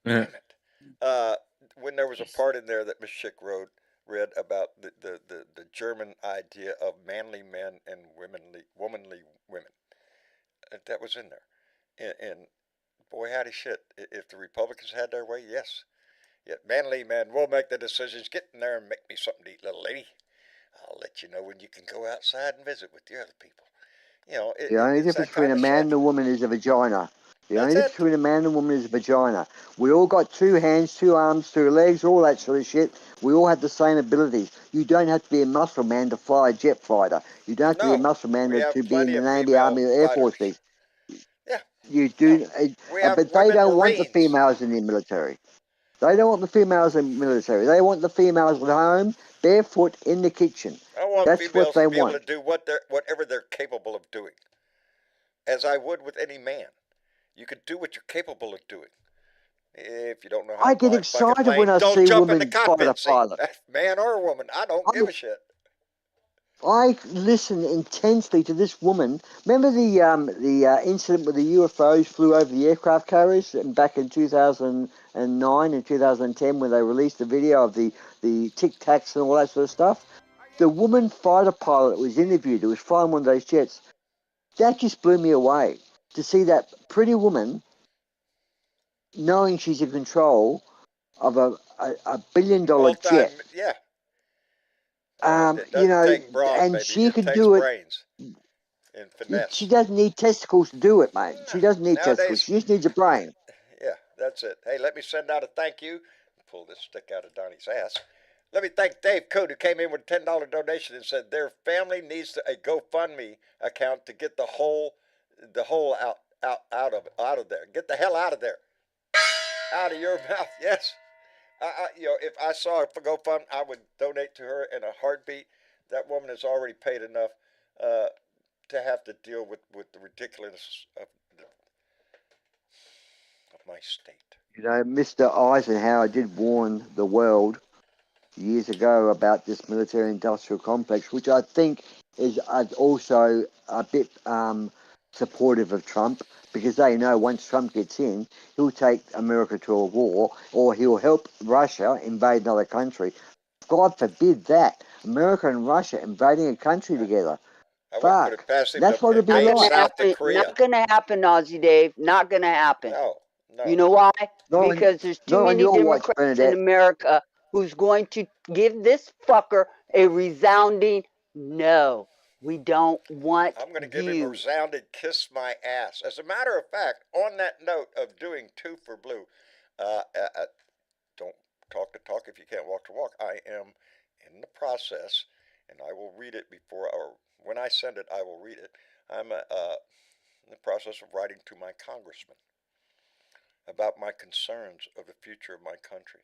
Damn it. When there was a part in there that Miss Schick read about the German idea of manly men and womanly women. That was in there. And boy, howdy shit. If the Republicans had their way, yes. Yet manly men will make the decisions. Get in there and make me something to eat, little lady. I'll let you know when you can go outside and visit with the other people. The only difference between a man and a woman is a vagina. The only difference between a man and a woman is a vagina. We all got 2 hands, 2 arms, 2 legs, all that sort of shit. We all have the same abilities. You don't have to be a muscle man to fly a jet fighter. You don't have to be a muscle man to be in the Navy, Army, or Air Force. Yeah. You do, but they don't want the females in the military. They don't want the females in the military. They want the females at home, barefoot in the kitchen. I want That's females what they to be want. able to do whatever they're capable of doing, as I would with any man. You could do what you're capable of doing. If you don't know how I to get fly excited plane, when I don't see jump in the women cockpit seat. pilot. Man or woman, I don't give a shit. I listen intensely to this woman. Remember the incident where the UFOs flew over the aircraft carriers back in 2009 and 2010 when they released the video of the Tic Tacs and all that sort of stuff? The woman fighter pilot that was interviewed, who was flying one of those jets, that just blew me away. To see that pretty woman knowing she's in control of a $1 billion jet. Yeah. It doesn't take brawn, and baby. she could takes do it. Brains and finesse. She doesn't need testicles to do it, mate. She doesn't need testicles. She just needs a brain. Yeah, that's it. Hey, let me send out a thank you. Pull this stick out of Donnie's ass. Let me thank Dave Coote, who came in with a $10 donation and said their family needs a GoFundMe account to get the hole out of there. Get the hell out of there. Out of your mouth, yes. If I saw a GoFundMe, I would donate to her in a heartbeat. That woman has already paid enough. to have to deal with the ridiculousness of my state. You know, Mr. Eisenhower did warn the world years ago about this military-industrial complex, which I think is also a bit supportive of Trump, because they know once Trump gets in, he'll take America to a war, or he'll help Russia invade another country. God forbid that. America and Russia invading a country together. I wouldn't put it past him. That's what it'd be like. South Korea. Not going to happen, Aussie Dave. Not going to happen. No. You know why? Because there's too many Democrats in America who's going to give this fucker a resounding no. We don't want I'm going to give him a resounding kiss my ass. As a matter of fact, on that note of doing two for blue, don't talk the talk if you can't walk the walk. I am in the process, and I will read it before, or when I send it, I will read it. I'm in the process of writing to my congressman about my concerns of the future of my country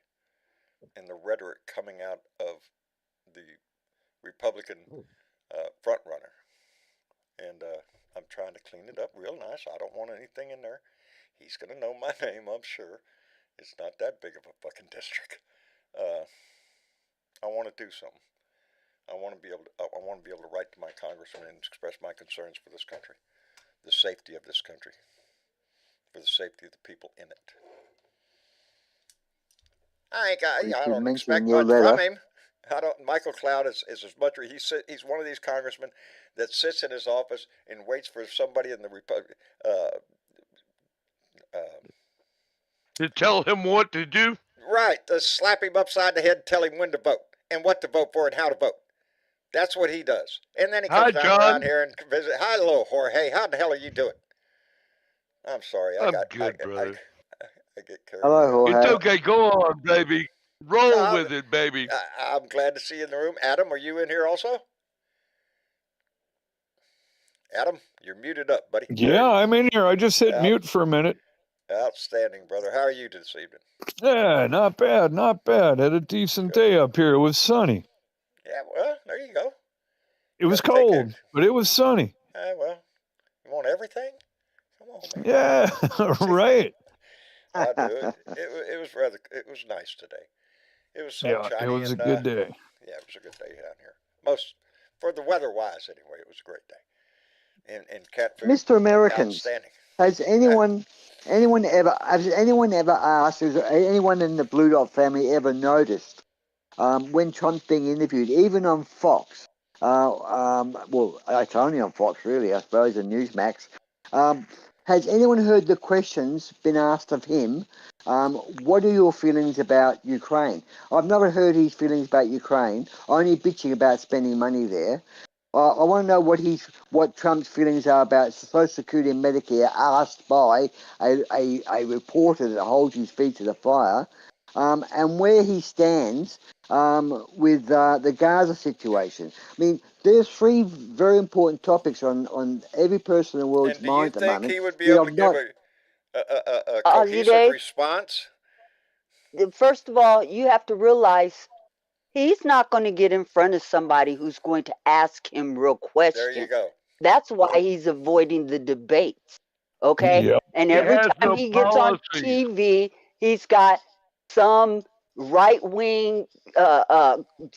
and the rhetoric coming out of the Republican frontrunner. And I'm trying to clean it up real nice. I don't want anything in there. He's going to know my name, I'm sure. It's not that big of a fucking district. I want to do something. I want to be able to write to my congressman and express my concerns for this country, the safety of this country, for the safety of the people in it. I don't expect much from him. Michael Cloud is as much. He's one of these congressmen that sits in his office and waits for somebody in the to tell him what to do. Right, to slap him upside the head and tell him when to vote and what to vote for and how to vote. That's what he does. And then he comes down here and visit. Hi, hello, Jorge. How the hell are you doing? I'm sorry. I'm good, brother. I get carried. Hello, Jorge. It's okay. Go on, baby. Roll with it, baby. I'm glad to see you in the room. Adam, are you in here also? Adam, you're muted up, buddy. Yeah, I'm in here. I just hit mute for a minute. Outstanding, brother. How are you this evening? Yeah, not bad, not bad. Had a decent day up here. It was sunny. Yeah, well, there you go. It was cold, but it was sunny. Well, you want everything? Come on, man. Yeah, right. I do. It was nice today. It was sunshiny. Yeah, it was a good day. Yeah, it was a good day down here. For the weather-wise, anyway, it was a great day. And cat food, Mr. Americans, outstanding. Has anyone ever asked? Has anyone in the Blue Dot family ever noticed when Trump's being interviewed, even on Fox? Well, it's only on Fox, really, I suppose, and Newsmax. Has anyone heard the questions been asked of him? What are your feelings about Ukraine? I've never heard his feelings about Ukraine, only bitching about spending money there. I want to know what Trump's feelings are about Social Security and Medicare, asked by a reporter that holds his feet to the fire, and where he stands with the Gaza situation. I mean, there's three very important topics on every person in the world's mind at the moment. Do you think he would be able to give a cohesive response? First of all, you have to realize he's not going to get in front of somebody who's going to ask him real questions. There you go. That's why he's avoiding the debates. Okay? Yep. And every time he gets on TV, he's got some right-wing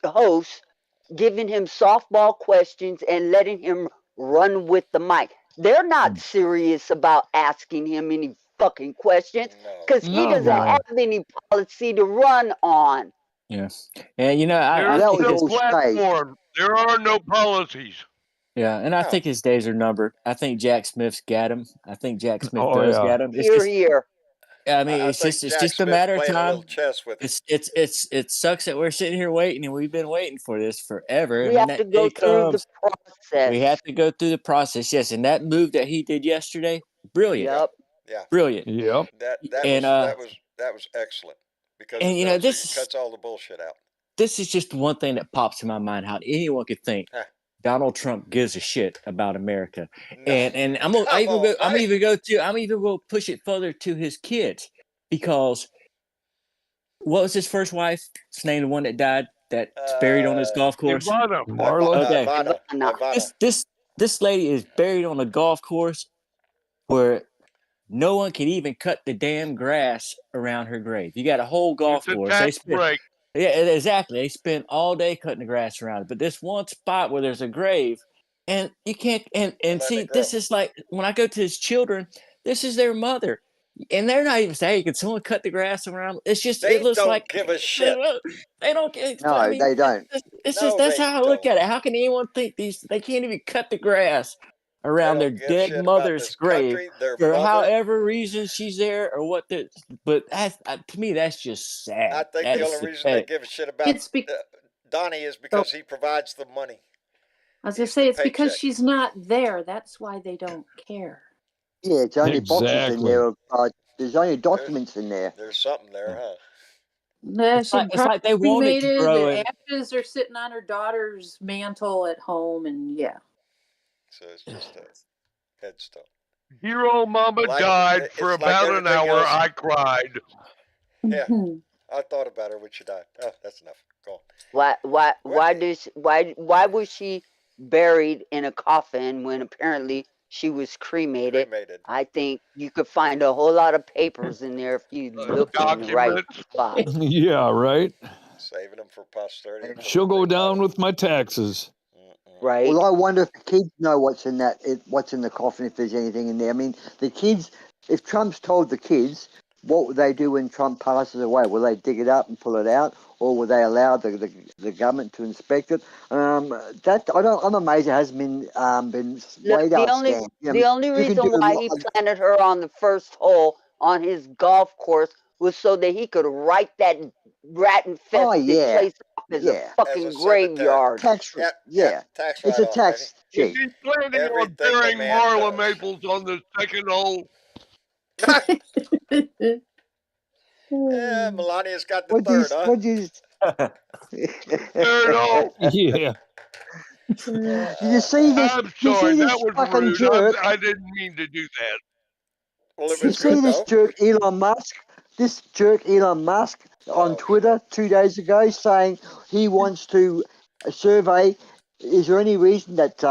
host giving him softball questions and letting him run with the mic. They're not serious about asking him any fucking questions because he doesn't have any policy to run on. Yes. Yeah, you know, there's no platform. There are no policies. Yeah, and I think his days are numbered. I think Jack Smith's got him. I think Jack Smith does got him. Here. I mean, it's just a matter of time. With it sucks that we're sitting here waiting, and we've been waiting for this forever. We have to go through the process. We have to go through the process, yes. And that move that he did yesterday, brilliant. Yep. Yeah. Brilliant. Yep. That was excellent. Because this cuts all the bullshit out. This is just one thing that pops in my mind. How anyone could think Donald Trump gives a shit about America, no. and I'm even going to push it further to his kids, because what was his first wife's name? The one that died, that's buried on his golf course. Ivana. Marla. Okay. Ivana. This This lady is buried on a golf course where no one can even cut the damn grass around her grave. You got a whole golf It's a course. tax break. Yeah, exactly. They spend all day cutting the grass around it. But this one spot where there's a grave, and you can't and see, this is like when I go to his children, this is their mother. And they're not even saying, hey, can someone cut the grass around? It's just They it looks don't like give a shit. they don't get. No, I mean, they don't. it's No, just that's they how I look don't. at it. How can anyone think they can't even cut the grass They around their don't give dead shit about mother's this grave country, their for mother. however reason she's there or what? But to me, that's just sad. I think That the is only reason they pathetic. give a shit about Donnie is because he provides the money. I was going to say, it's because she's not there. That's why they don't care. Yeah, it's only boxes in there. There's only documents in there. There's something there, huh? It's like they want it to cremated. grow. The ashes are sitting on her daughter's mantle at home, and yeah. So it's just a headstone. Hero Mama died for about an hour. I cried. Yeah, I thought about her when she died. Oh, that's enough. Go on. Why was she buried in a coffin when apparently she was cremated? I think you could find a whole lot of papers in there if you look in the right spot. Yeah, right. Saving them for posterity. She'll go down with my taxes. Right. Well, I wonder if the kids know what's in what's in the coffin, if there's anything in there. I mean, the kids, if Trump's told the kids, what would they do when Trump passes away? Will they dig it up and pull it out, or will they allow the government to inspect it? I'm amazed it hasn't been radar scanned. The only reason why he planted her on the first hole on his golf course was so that he could write that rat-infested place off as a fucking graveyard. Tax, it's a tax If cheat. he's planning on burying Marla Maples on the second hole. Yeah, Melania's got the third, huh? Third hole. Yeah. Did you see this? I'm sorry, that was fucking rude. jerk? I didn't mean to do that. Well, it You was see good, this though. jerk Elon Musk? This jerk Elon Musk on Twitter 2 days ago saying he wants to survey. Is there any reason that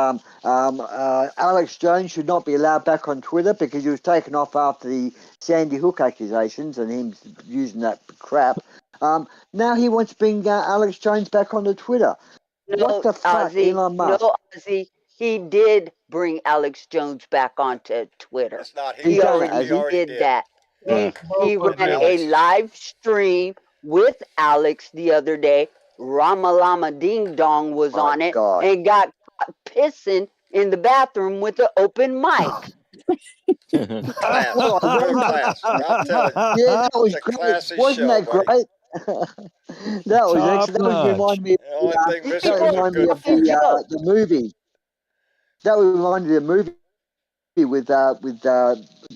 Alex Jones should not be allowed back on Twitter because he was taken off after the Sandy Hook accusations and him using that crap? Now he wants to bring Alex Jones back onto Twitter. No, What the fuck, Ozzy, Elon Musk? No, Ozzy, he did bring Alex Jones back onto Twitter. It's not He already did that. Yeah. He ran a live stream with Alex the other day. Ramalama Ding Dong was on it and got caught pissing in the bathroom with an open mic. Class. Good class. I'm telling you. Yeah, that was It's a great. classy Wasn't show, that buddy. great? That was Top excellent. That was remind me. The only thing missing That was a reminded me good of the movie. That reminded me of the movie with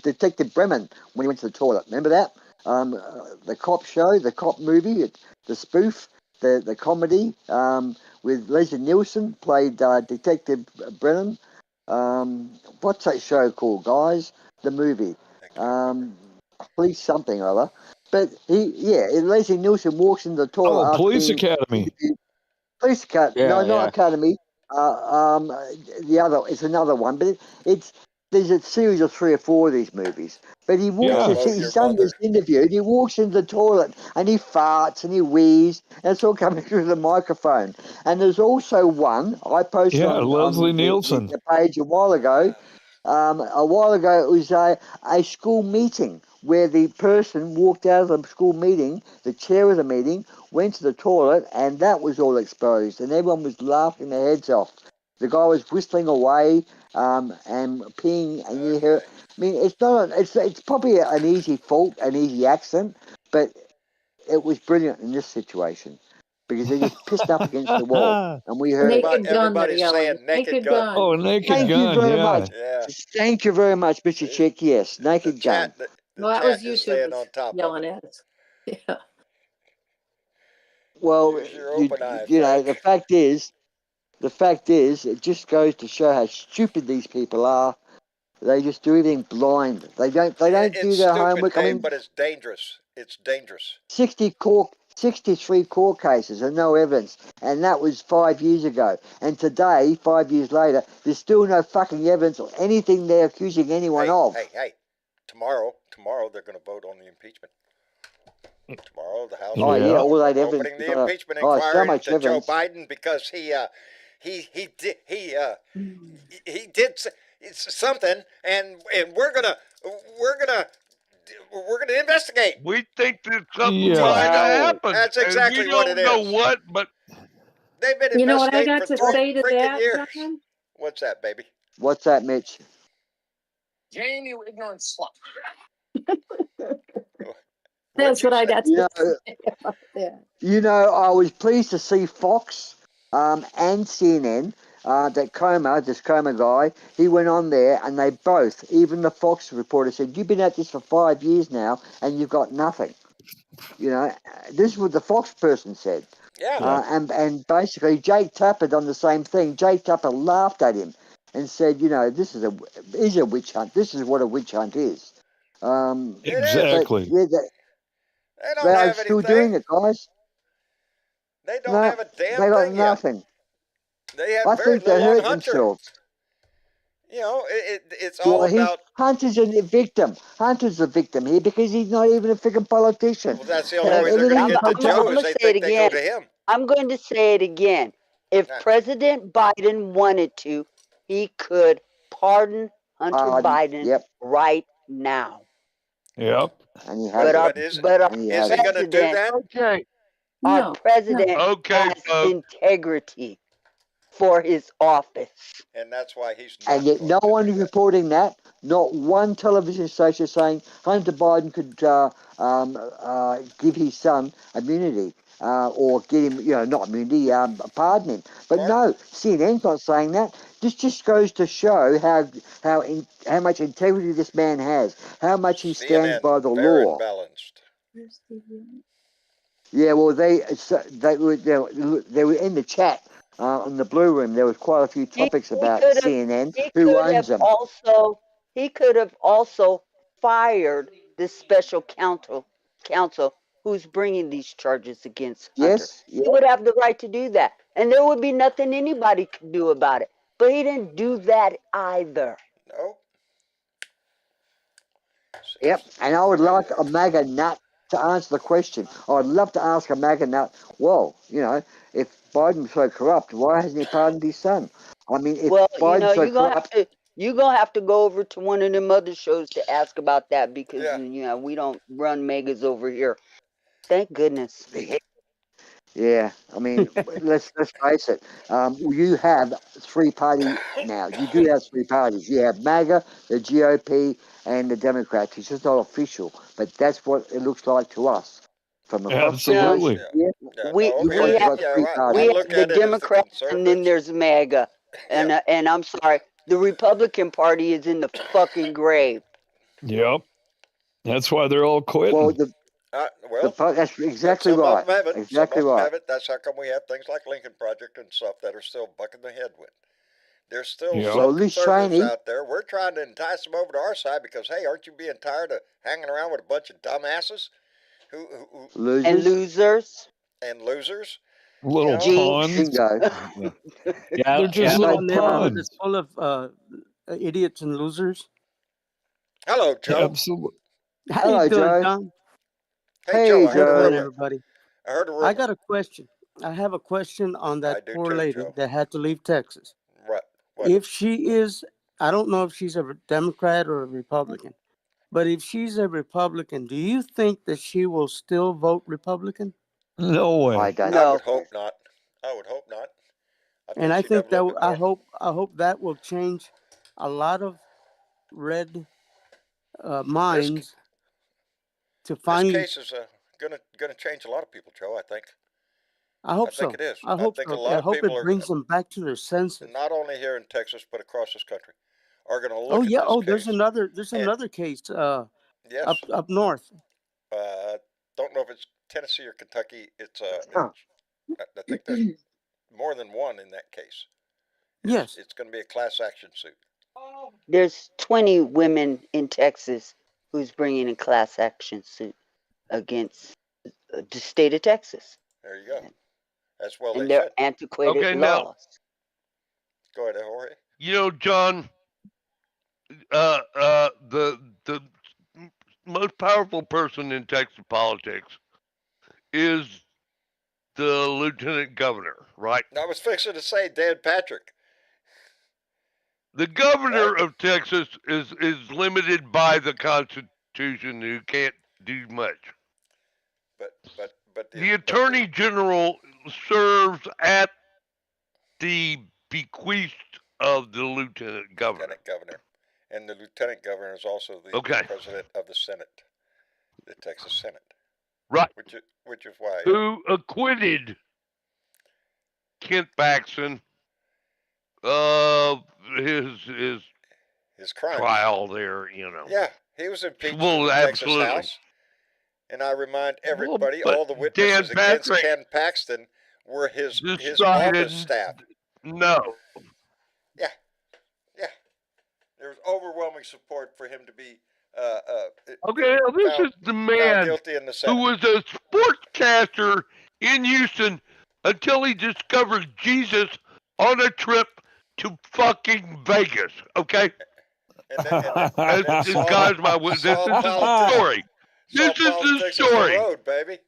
Detective Bremen when he went to the toilet. Remember that? The cop show, the cop movie, the spoof, the comedy with Leslie Nielsen played Detective Brennan. What's that show called, guys? The movie. Police something or other. But Leslie Nielsen walks in the toilet. Oh, after Police being Academy. interviewed. Police Academy. Yeah, No, not Academy. The other, it's another one, but there's a series of 3 or 4 of these movies. But he walks, he's done this interview, and he walks in the toilet, and he farts, and he wheezes, and it's all coming through the microphone. And there's also one, I posted on Leslie Nielsen. the page a while ago, it was a school meeting where the person walked out of the school meeting, the chair of the meeting, went to the toilet, and that was all exposed, and everyone was laughing their heads off. The guy was whistling away and peeing, and you hear. I mean, it's not. It's probably an easy fault, an easy accident, but it was brilliant in this situation because they just pissed up against the wall, and we heard everybody saying naked gun. Oh, naked Thank gun. you very Yeah. much. Thank you very much, Mr. Chick. Yes, naked gun. Well, that was YouTube yelling at us. Yeah. Well, you know, the fact is, it just goes to show how stupid these people are. They just do everything blind. They don't do their homework. Dave, but it's dangerous. It's dangerous. 60 court 63 court cases and no evidence. And that was 5 years ago. And today, 5 years later, there's still no fucking evidence or anything they're accusing anyone of. Hey. Tomorrow they're going to vote on the impeachment. Tomorrow the House all that evidence. opening the impeachment inquiry so into Joe Biden because he did something, and we're gonna investigate. We think that something's going to happen. That's exactly and we what it is. don't know what, but they've been You know what I investigating got for to 3 say to freaking that, years. John? What's that, baby? What's that, Mitch? Jane, you ignorant slut. That's what I got to say about that. You know, I was pleased to see Fox and CNN, this Coma guy, he went on there and they both, even the Fox reporter said, you've been at this for 5 years now and you've got nothing. You know, this is what the Fox person said. Yeah. And basically Jake Tapper done the same thing. Jake Tapper laughed at him and said, you know, this is a witch hunt. This is what a witch hunt is. Exactly. But, yeah, they are still doing it, guys. They don't have a damn they got thing nothing. Yet. They have I very think they little on hurt Hunter. themselves. You know, it's all about... Hunter's a victim. Hunter's the victim here because he's not even a freaking politician. Well, that's the only way they're going to get to Joe is they think they go to him. I'm going to say it again. If President Biden wanted to, he could pardon Hunter Biden right now. Yep. And he but our is he going to do that? Okay. Our president has integrity for his office. And that's why he's not. And yet no one is reporting that. Not one television station saying Hunter Biden could give his son immunity or get him, not immunity, pardon him. But no, CNN's not saying that. This just goes to show how much integrity this man has, how much he stands by the law. Balanced. Yeah, well, they were in the chat on the Blue Room. There was quite a few topics about CNN, who owns them. He could have also fired this special counsel who's bringing these charges against Hunter. He would have the right to do that, and there would be nothing anybody could do about it. But he didn't do that either. No. Yep, and I would like a MAGA nut to answer the question. I'd love to ask a MAGA nut, well, if Biden's so corrupt, why hasn't he pardoned his son? I mean, if Biden's so corrupt... You're going to have to go over to one of them other shows to ask about that because, we don't run megas over here. Thank goodness. Yeah, I mean, let's face it. You have 3 parties now. You do have 3 parties. You have MAGA, the GOP, and the Democrats. It's just not official, but that's what it looks like to us. From a Absolutely. We have the Democrats, and then there's MAGA. And I'm sorry, the Republican Party is in the fucking grave. Yep. That's why they're all quitting. That's exactly right. Exactly right. That's how come we have things like Lincoln Project and stuff that are still bucking the head with. There's still some conservatives out there. We're trying to entice them over to our side because, hey, aren't you being tired of hanging around with a bunch of dumbasses? Losers. And losers. Little pawns. They're just little pawns. It's full of idiots and losers. Hello, Joe. Absolutely. How you doing, John? Hey, Joe. Good, everybody. I heard a rumor. I got a question. I have a question on that poor lady that had to leave Texas. Right. If she is, I don't know if she's a Democrat or a Republican, but if she's a Republican, do you think that she will still vote Republican? No way. I would hope not. I think that I hope that will change a lot of red minds to finally. This case is gonna change a lot of people, Joe. I think. I hope so. I think it is. I hope think so. a lot of people it brings them back to their senses. Not only here in Texas, but across this country, are going to look. Oh yeah. At this case. There's another case. Yes. Up north. Don't know if it's Tennessee or Kentucky. I think there's more than one in that case. Yes. It's going to be a class action suit. There's 20 women in Texas who's bringing a class action suit against the state of Texas. There you go. That's well and they their should. antiquated Okay, now, laws. Go ahead, Jorge. You know, John, the most powerful person in Texas politics is the lieutenant governor, right? I was fixing to say Dan Patrick. The governor of Texas is limited by the Constitution, who can't do much. But the attorney general serves at the bequest of the lieutenant governor. And the lieutenant governor is also the president of the Senate, the Texas Senate. Right. Which is why. Who acquitted Kent Baxton of his crimes. Trial there, you know. Yeah, he was impeached in the Texas House. And I remind everybody, all the witnesses against Ken Paxton were his office staff. No. Yeah. There was overwhelming support for him to be this is the man guilty in the Senate. who was a sportscaster in Houston until he discovered Jesus on a trip to fucking Vegas. Okay? This is the story. This is the story. Road, baby.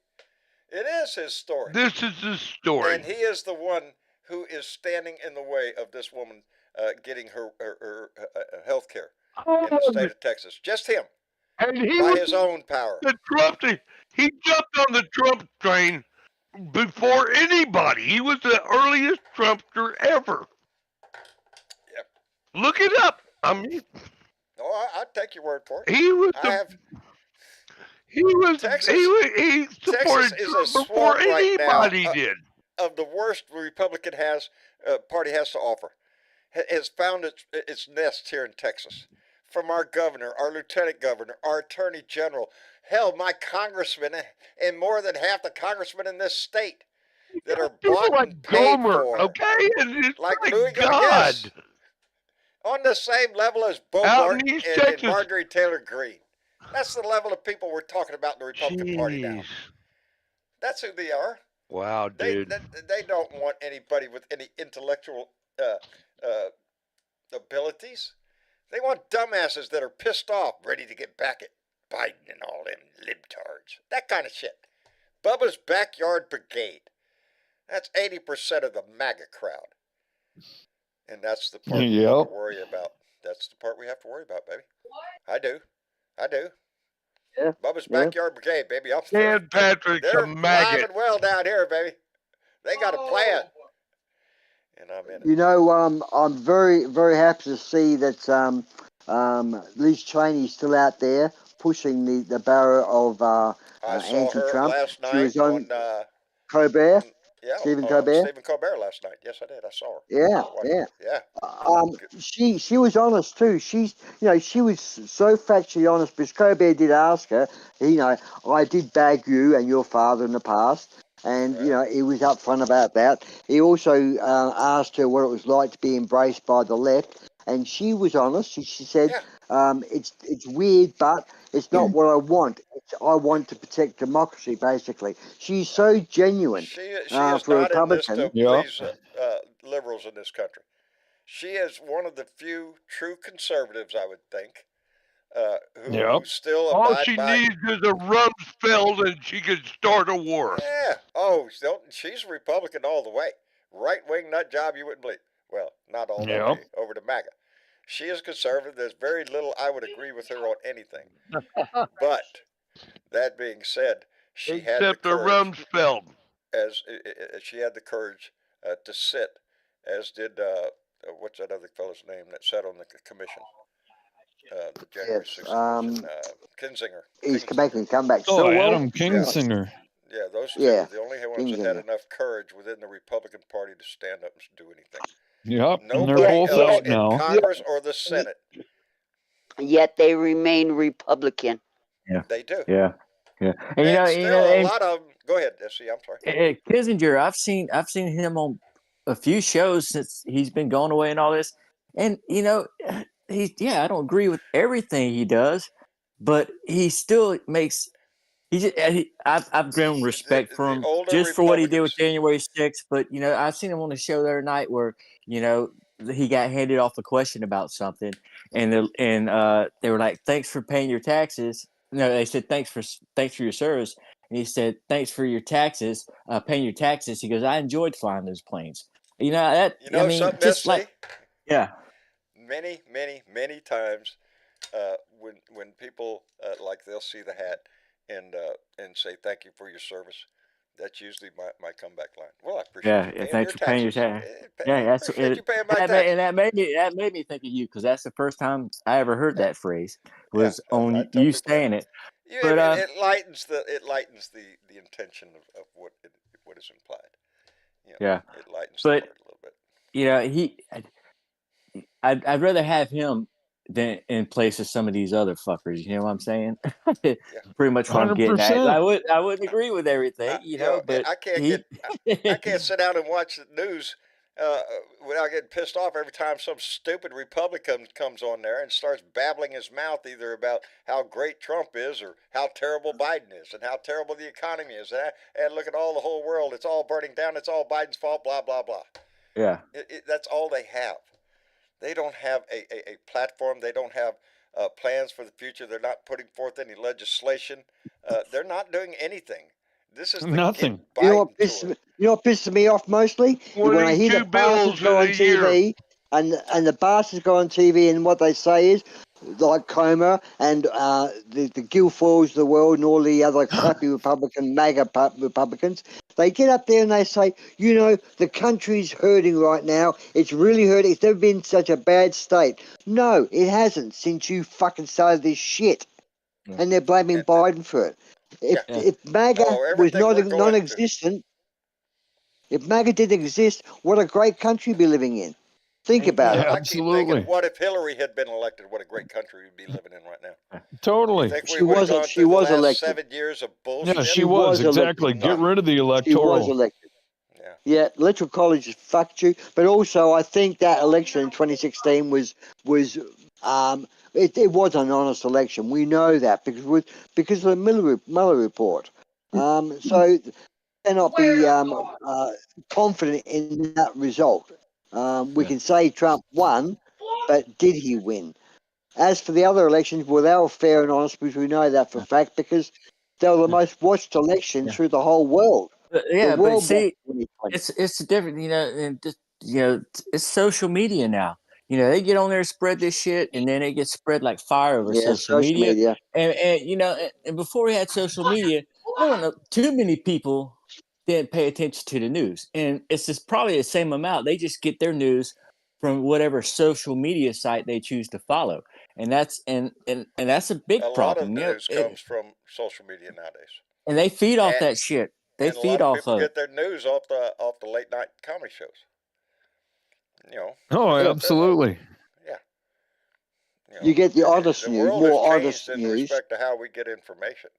It is his story. This is his story. And he is the one who is standing in the way of this woman getting her health care in the state of Texas. Just him. And he by his own power. He jumped on the Trump train before anybody. He was the earliest Trumpster ever. Yep. Look it up. I mean, I'd take your word for it. He was. Texas, he supported Trump before anybody did. Of the worst the Republican party has to offer, has found its nest here in Texas. From our governor, our lieutenant governor, our attorney general, hell, my congressman, and more than half the congressmen in this state that are bought and paid for. Okay, and like my Louis God. Yes, on the same level as Bogart and Marjorie Taylor Greene. That's the level of people we're talking about in the Republican Party now. That's who they are. Wow, dude. They don't want anybody with any intellectual abilities. They want dumbasses that are pissed off, ready to get back at Biden and all them libtards. That kind of shit. Bubba's Backyard Brigade. That's 80% of the MAGA crowd. And that's the part we have to worry about. That's the part we have to worry about, baby. I do. Yeah. Bubba's Backyard Brigade, baby. Dan Patrick's a maggot. They're alive and well down here, baby. They got a plan. And I'm in it. You know, I'm very, very happy to see that Liz Cheney's still out there pushing the barrow of anti-Trump. She was on Colbert. Yeah, Stephen Colbert. Stephen Colbert last night. Yes, I did. I saw her. Yeah. She was honest too. She was so factually honest because Colbert did ask her. I did bag you and your father in the past, and he was upfront about that. He also asked her what it was like to be embraced by the left, and she was honest. She said, "It's weird, but it's not what I want. I want to protect democracy." Basically, she's so genuine. She is for a not Republican. in this to please liberals in this country. She is one of the few true conservatives, I would think, who still abide all she needs is a Rumsfeld, and she can start a war. Yeah. Oh, she's a Republican all the way. Right-wing nut job you wouldn't believe. Well, not all the way over to MAGA. She is conservative. There's very little I would agree with her on anything. But that being said, she had the courage. Except the Rumsfeld. She had the courage to sit, as did what's that other fellow's name that sat on the commission? The January 6th Kinzinger. He's making a comeback. Adam Kinzinger. Yeah, those two are the only ones that had enough courage within the Republican Party to stand up and do anything. Yep, Nobody and they're both else out now. in Congress or the Senate. Yet they remain Republican. Yeah, they do. Yeah. And a lot of them. Go ahead, SC. I'm sorry. Kissinger, I've seen him on a few shows since he's been going away and all this, and I don't agree with everything he does, but he still makes I've grown respect for him older just for what he did with Republicans. January 6th. But I seen him on the show the other night where he got handed off a question about something, and they were like, "Thanks for paying your taxes." No, they said, "Thanks for your service," and he said, "Thanks for your taxes, paying your taxes." He goes, "I enjoyed flying those planes." Something, just SC? like, yeah. Many, many, many times, when people like they'll see the hat and say thank you for your service. That's usually my comeback line. Well, I appreciate you Yeah, paying thanks your for paying your taxes. tax. Yeah, that's Appreciate you paying my and taxes. that made me think of you because that's the first time I ever heard that phrase Yeah, was on I tell you people that. saying it. It, But it, it lightens the intention of what is implied. yeah, It lightens the but heart a little bit. I'd rather have him than in place of some of these other fuckers. You know what I'm saying? Yeah. Pretty much what I'm getting at. 100%. I wouldn't agree with everything, but I can't he. I can't sit down and watch the news without getting pissed off every time some stupid Republican comes on there and starts babbling his mouth either about how great Trump is or how terrible Biden is and how terrible the economy is. And look at all the whole world. It's all burning down. It's all Biden's fault, blah, blah, blah. Yeah. That's all they have. They don't have a platform. They don't have plans for the future. They're not putting forth any legislation. They're not doing anything. This is the Nothing. Get Biden tour. What pisses me off mostly is when I hear 22 the bastards bills go in on a year. TV and the bastards go on TV and what they say is like Comer and the Guilfoyles of the world and all the other crappy MAGA Republicans. They get up there and they say, the country's hurting right now. It's really hurting. It's never been in such a bad state. No, it hasn't since you fucking started this shit. Yeah. And they're blaming Biden for it. If MAGA was non-existent, if MAGA didn't exist, what a great country we'd be living in. Think about it. I keep thinking, Absolutely. what if Hillary had been elected? What a great country we'd be living in right now. You Totally. think we would have gone through the last 7 years of bullshit? Yeah, she was exactly. elected. Get rid of the She was electoral. elected. Yeah, electoral college has fucked you. But also, I think that election in 2016 was it was an honest election. We know that because of the Mueller report. So cannot be confident in that result. We can say Trump won, but did he win? As for the other elections, well, they were fair and honest, because we know that for a fact, because they were the most watched election through the whole world. But see, it's different, and just, it's social media now. They get on there and spread this shit, and then it gets spread like fire over social media. And and before we had social media, there weren't too many people didn't pay attention to the news, and it's just probably the same amount. They just get their news from whatever social media site they choose to follow, and that's and that's a big problem. A lot of news comes from social media nowadays, and they feed off that shit. They feed a lot of off people of get their news off the late night comedy shows. Oh, absolutely. You get the honest news, world more has honest changed in news. respect to how we get information,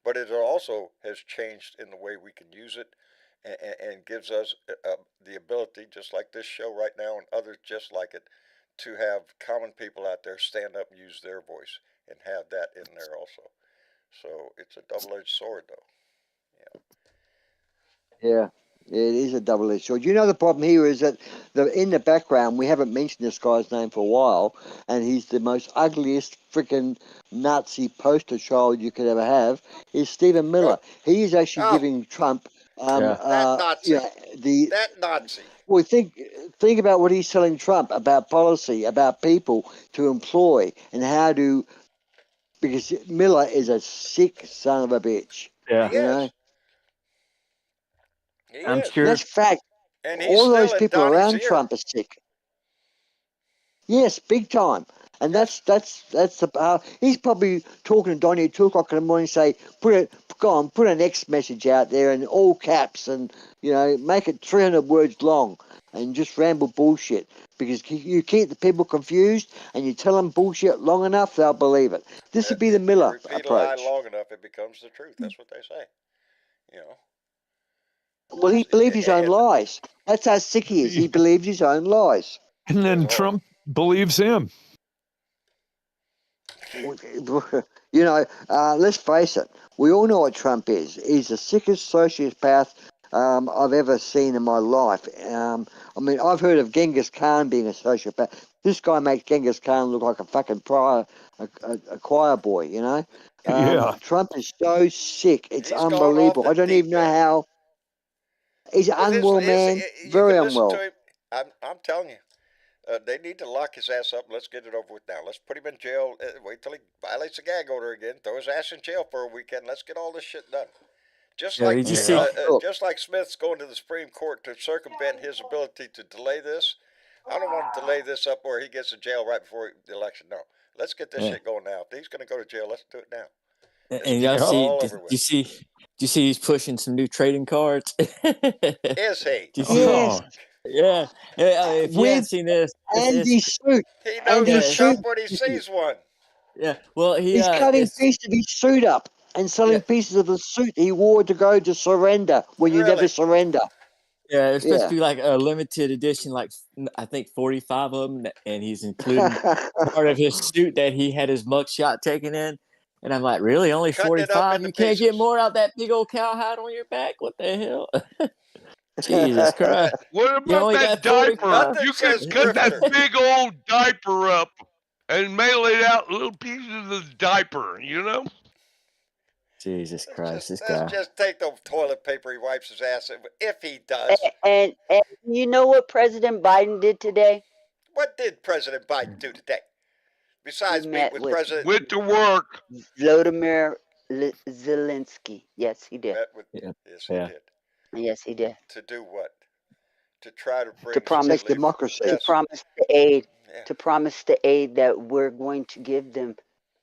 but it also has changed in the way we can use it, and gives us the ability, just like this show right now and others just like it, to have common people out there stand up and use their voice and have that in there also. So it's a double-edged sword, though. Yeah, it is a double-edged sword. The problem here is that in the background, we haven't mentioned this guy's name for a while, and he's the most ugliest freaking Nazi poster child you could ever have, is Stephen Miller. He is actually giving Trump that Nazi. That Nazi. Well, think about what he's telling Trump about policy, about people to employ, and how to, because Miller is a sick son of a bitch. Yeah. I'm sure. That's fact. And all those people around Trump are sick. Yes, big time. And that's the he's probably talking to Donnie at 2:00 in the morning, say, put an X message out there in all caps, and make it 300 words long, and just ramble bullshit, because you keep the people confused and you tell them bullshit long enough, they'll believe it. This would be the Miller approach. Repeat a lie long enough, it becomes the truth. That's what they say. Well, he believed his own lies. That's how sick he is. He believed his own lies. And then Trump believes him. You know, let's face it. We all know what Trump is. He's the sickest sociopath I've ever seen in my life. I mean, I've heard of Genghis Khan being a sociopath. This guy makes Genghis Khan look like a fucking a choir boy, you know? Yeah. Trump is so sick. It's He's gone off unbelievable. the I don't deep even know end. how. He's an With unwell man, you very can listen unwell. to him. I'm telling you. They need to lock his ass up. Let's get it over with now. Let's put him in jail. Wait till he violates the gag order again. Throw his ass in jail for a weekend. Let's get all this shit done. Just like did you see? just like Smith's going to the Supreme Court to circumvent his ability to delay this. I don't want to delay this up where he gets to jail right before the election. No, let's get this shit going now. If he's going to go to jail, let's do it now. And y'all see? Do you see he's pushing some new trading cards? Is he? Yes. Yeah. If you haven't seen this, Andy's suit. He knows it's Trump when he sees one. Yeah. Well, he's cutting pieces of his suit up and selling pieces of the suit he wore to go to surrender when you never surrender. Yeah, it's supposed to be like a limited edition, like I think 45 of them, and he's including part of his suit that he had his mugshot taken in. And I'm like, really? Only 45? You can't get more out that big old cowhide on your back? What the hell? Jesus Christ. What about that diaper? You could cut drifter. that big old diaper up and mail it out little pieces of the diaper, you know? Jesus Christ, Let's just take the toilet paper he wipes his ass if he does. And you know what President Biden did today? What did President Biden do today? Besides meet with President... Went to work. Vladimir Zelensky. Yes, he did. Yes, he did. Yes, he did. To do what? To try to bring... To promise democracy. To promise the aid. Yeah. To promise the aid that we're going to give them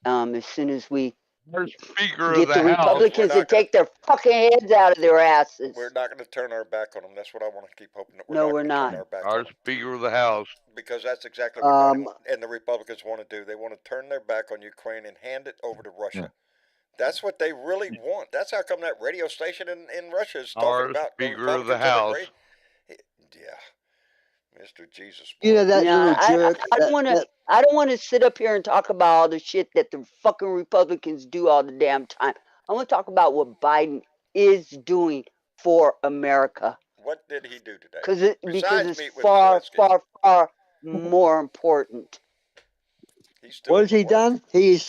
as soon as we get the Republicans to take their fucking heads out of their asses. We're not going to turn our back on them. That's what I want to keep hoping. That we're not. Turn our back our on Speaker of the House. Because that's exactly what and the Republicans want to do. They want to turn their back on Ukraine and hand it over to Russia. Yeah. That's what they really want. That's how come that radio station in Russia is talking about Speaker of the House. Yeah, Mr. Jesus. Boy. You know that little jerk. I don't want to sit up here and talk about all the shit that the fucking Republicans do all the damn time. I want to talk about what Biden is doing for America. What did he do today? Because it's far, far, far more important. What has he done? He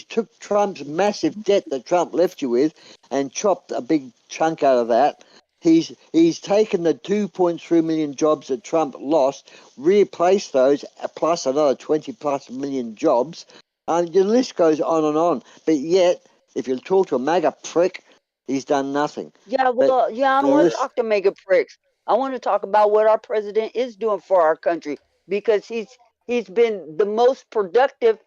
took Trump's massive debt that Trump left you with and chopped a big chunk out of that. He's taken the 2.3 million jobs that Trump lost, replaced those, plus another 20 plus million jobs. And the list goes on and on. But yet, if you talk to a MAGA prick, he's done nothing. Yeah, well, I don't want to talk to MAGA pricks. I want to talk about what our president is doing for our country, because he's been the most productive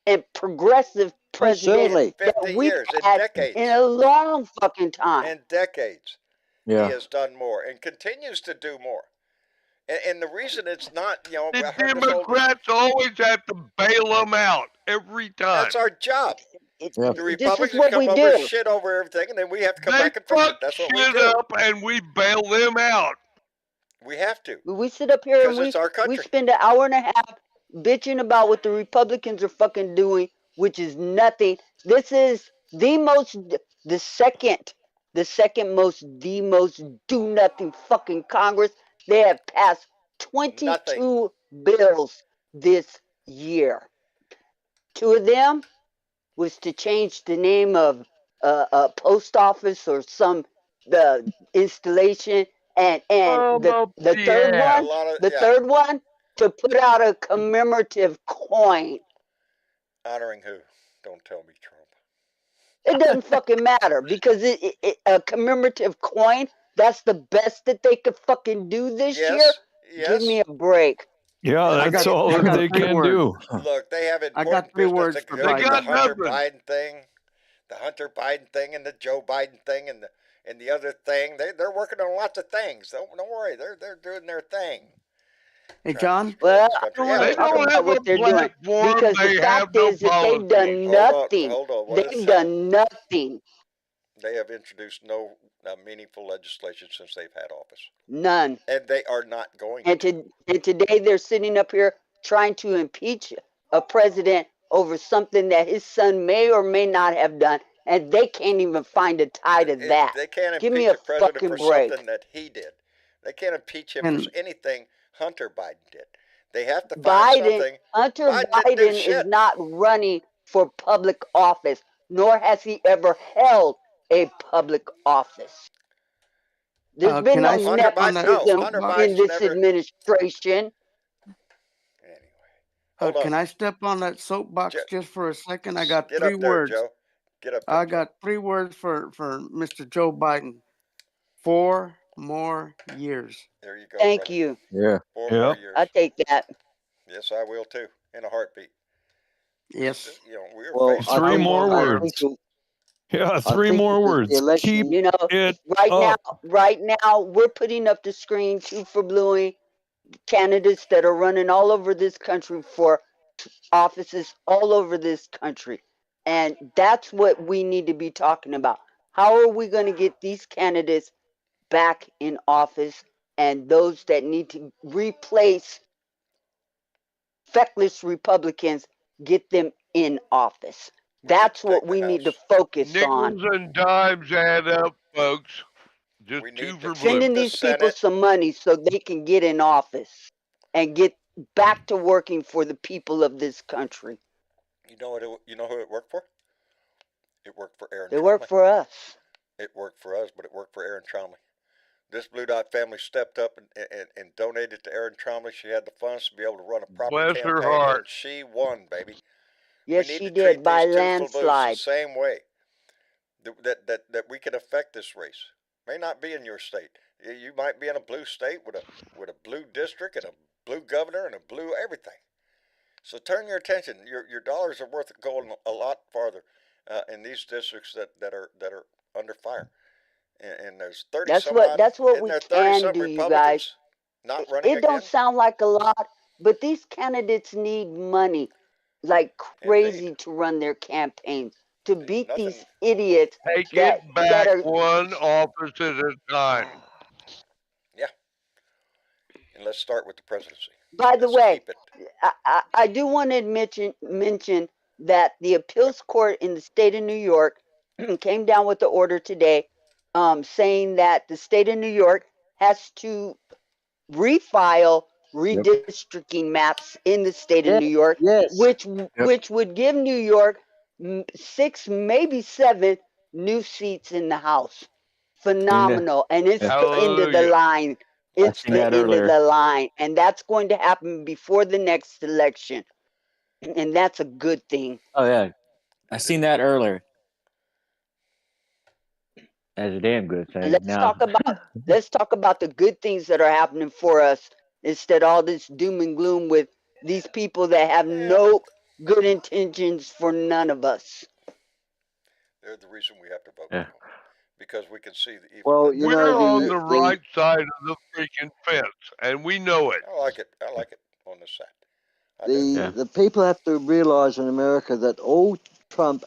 and progressive president that we've had in a long fucking time. In decades. Yeah. He has done more and continues to do more. And the reason it's not, the Democrats always have to bail them out every time. That's our job. The Republicans come over shit over everything, and then we have to come back and fix it. That's what we do. Up and we bail them out. We have to. We sit up here and we spend an hour and a half bitching about what the Republicans are fucking doing, which is nothing. This is the second most do nothing fucking Congress. They have passed 22 bills this year. 2 of them was to change the name of a post office or the installation, and the third one to put out a commemorative coin. Honoring who? Don't tell me Trump. It doesn't fucking matter, because a commemorative coin, that's the best that they could fucking do this year? Yes. Give me a break. Yeah, that's all that they can do. Look, they have important I got 3 words business. for The Hunter Biden thing, the Hunter Biden thing, and the Joe Biden thing, and the other thing. They're working on lots of things. Don't worry, they're doing their thing. Hey, John? Well, I don't want to talk about what they're doing, because the fact is that they've done nothing. Hold on. They've done nothing. They have introduced no meaningful legislation since they've had office. None. And they are not going to. And today they're sitting up here trying to impeach a president over something that his son may or may not have done, and they can't even find a tie to that. They can't Give me impeach a a president fucking for break. something that he did. They can't impeach him for And anything Hunter Biden did. They have to find something. Hunter Biden didn't do Biden is shit. not running for public office, nor has he ever held a public office. There's been can no I step on that nepotism Hunter soapbox? in Biden's this never. administration. Anyway, hold on. Can I step on that soapbox just for a second? I got Get 3 up there, words. Joe. Get up there, I Joe. got 3 words for Mr. Joe Biden. 4 more years. There you go. Thank brother. you. Yeah. 4 more years. I take that. Yes, I will too. In a heartbeat. Yes. You know, we're Well, facing. Three more I words. think Yeah, I 3 think more the words. election. Keep You know, it right up. now, we're putting up the screen 2 for Bluey candidates that are running all over this country for offices all over this country. And that's what we need to be talking about. How are we going to get these candidates back in office, and those that need to replace feckless Republicans, get them in office? That's what we need to focus on. Nickels and dimes add up, folks. Just 2 for Blue. Sending these people some money so they can get in office and get back to working for the people of this country. You know what? You know who it worked for? It worked for Aaron. They work for us. It worked for us, but it worked for Aaron Trombley. This Blue Dot family stepped up and donated to Aaron Trombley. She had the funds to be able to run a proper Bless campaign, her heart. and she won, baby. Yes, we need she to did, treat by these 2 landslide. the same way. That we can affect this race. May not be in your state. You might be in a blue state with a blue district and a blue governor and a blue everything. So turn your attention. Your dollars are worth going a lot farther in these districts that are under fire. And there's 30 That's some what odd, that's what isn't we there 30 can some do, you Republicans guys. not running It again? don't sound like a lot, but these candidates need money like crazy to run their campaigns, to beat these idiots Take that it back are. one office at a time. Yeah. And let's start with the presidency. By the Let's way, keep it. I do want to mention that the appeals court in the state of New York came down with the order today, saying that the state of New York has to refile redistricting maps in the state of New York, which would give New York 6, maybe 7 new seats in the House. Phenomenal. And it's the end of the line. It's the end of the line. And that's going to happen before the next election. And that's a good thing. Oh, yeah. I seen that earlier. That's a damn good thing. Let's talk about the good things that are happening for us, instead of all this doom and gloom with these people that have no good intentions for none of us. They're the reason we have to vote. Yeah. Because we can see the evil. Well, you We're know, on the right side of the freaking fence, and we know it. I like it. I like it on this side. The people have to realize in America that all Trump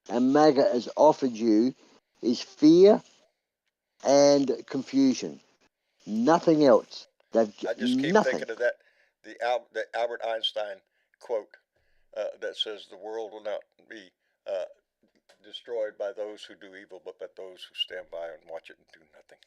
and MAGA has offered you is fear and confusion. Nothing else. I just keep thinking of that, the Albert Einstein quote that says the world will not be destroyed by those who do evil, but by those who stand by and watch it and do nothing.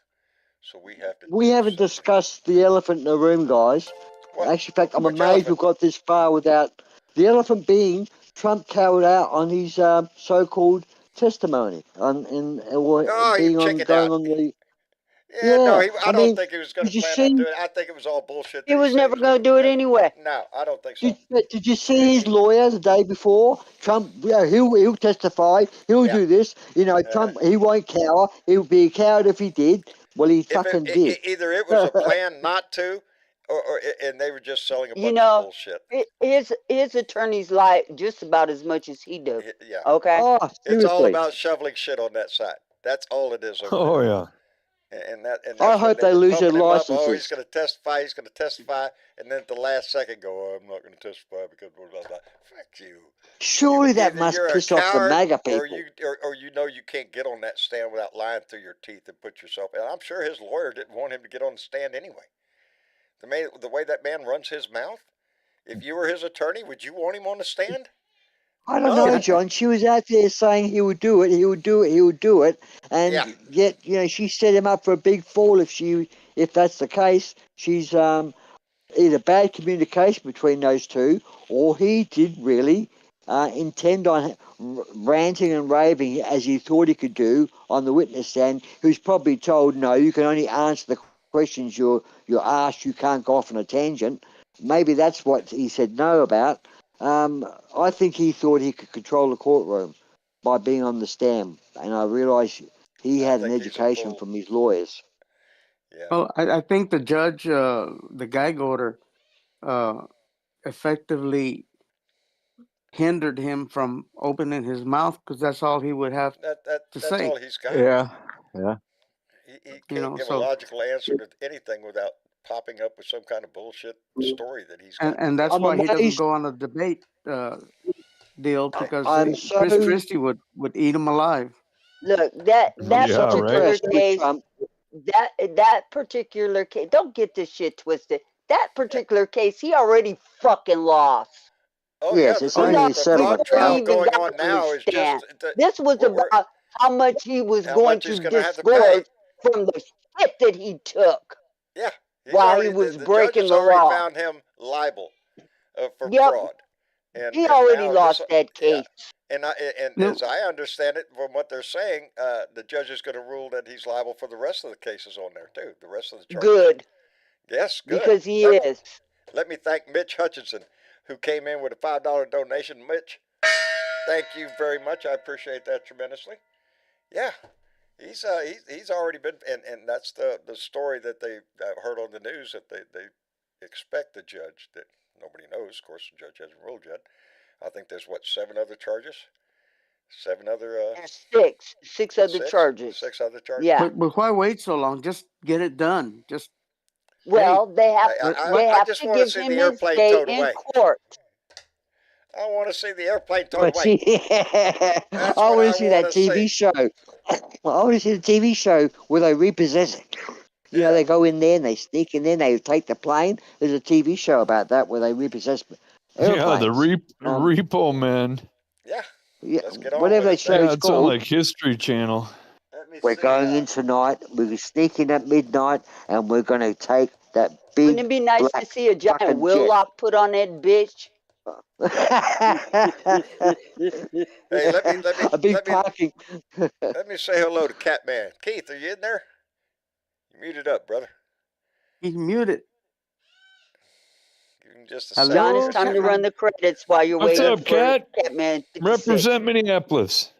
So we have to. We haven't discussed the elephant in the room, guys. What? Actually, in fact, I'm amazed we've got this far without the elephant being Trump carried out on his so-called testimony going on the. Yeah, no, I don't think he was going to plan on doing it. I think it was all bullshit. He was never going to do it anyway. No, I don't think so. Did you see his lawyer the day before? Trump, he'll testify. He'll do this. You know, Trump, he won't cower. He'll be a coward if he did. Well, he fucking did. Either it was a plan not to, and they were just selling a bunch of bullshit. His attorneys lie just about as much as he does. Yeah. Okay. Oh, it's all about shoveling shit on that side. That's all it is. Oh yeah. And I hope they lose their licenses. Oh, he's going to testify. He's going to testify, and then at the last second go, "Oh, I'm not going to testify because blah blah blah." Fuck you. Surely that must piss off the MAGA people. Or you know you can't get on that stand without lying through your teeth and put yourself. And I'm sure his lawyer didn't want him to get on the stand anyway. The way that man runs his mouth. If you were his attorney, would you want him on the stand? I don't know, John. She was out there saying he would do it, he would do it, he would do it, and yet, she set him up for a big fall. If that's the case, she's either bad communication between those two, or he did really intend on ranting and raving as he thought he could do on the witness stand. Who's probably told, no, you can only answer the questions you're asked. You can't go off on a tangent. Maybe that's what he said no about. I think he thought he could control the courtroom by being on the stand, and I realise he had an education from his lawyers. Yeah. Well, I think the judge, the gag order, effectively hindered him from opening his mouth because that's all he would have to That's say. all he's got. Yeah. He can't give a logical answer to anything without popping up with some kind of bullshit story that he's got. And that's why he doesn't go on a debate deal, because Chris Christie would eat him alive. Look, that particular case, that particular case, don't get this shit twisted. That particular case, he already fucking lost. Oh, yes, it's only a settlement trial going on now is just... This was about how much he was going to disgorge from the shit that he took. Yeah. While he was breaking the law. The judge has already found him liable for fraud. And, he already lost that case. Yeah. And as I understand it, from what they're saying, the judge is going to rule that he's liable for the rest of the cases on there, too. The rest of the charges. Good. Yes, good. Because he is. Let me thank Mitch Hutchinson, who came in with a $5 donation. Mitch, thank you very much. I appreciate that tremendously. Yeah, he's already been, and that's the story that they heard on the news, that they expect the judge, that nobody knows. Of course, the judge hasn't ruled yet. I think there's, 7 other charges? 7 other... Six other charges. 6 other charges? Yeah. But why wait so long? Just get it done. Just... Well, they have to give him his day in court. I want to see the airplane towed away. I want to see that TV show. I want to see the TV show where they repossess it. They go in there and they sneak in there and they take the plane. There's a TV show about that where they repossess airplanes. Yeah, the Repo Men. Yeah. Let's get on whatever they show. It's on like History Channel. We're going in tonight. We're sneaking at midnight, and we're going to take that big. Wouldn't it be nice to see a giant Willock put on that bitch? Hey, let me say hello to Catman. Keith, are you in there? You muted up, brother. He's muted. Give him just a second. John, it's time to run the credits while you're waiting. What's up, Cat? Catman. Represent Minneapolis.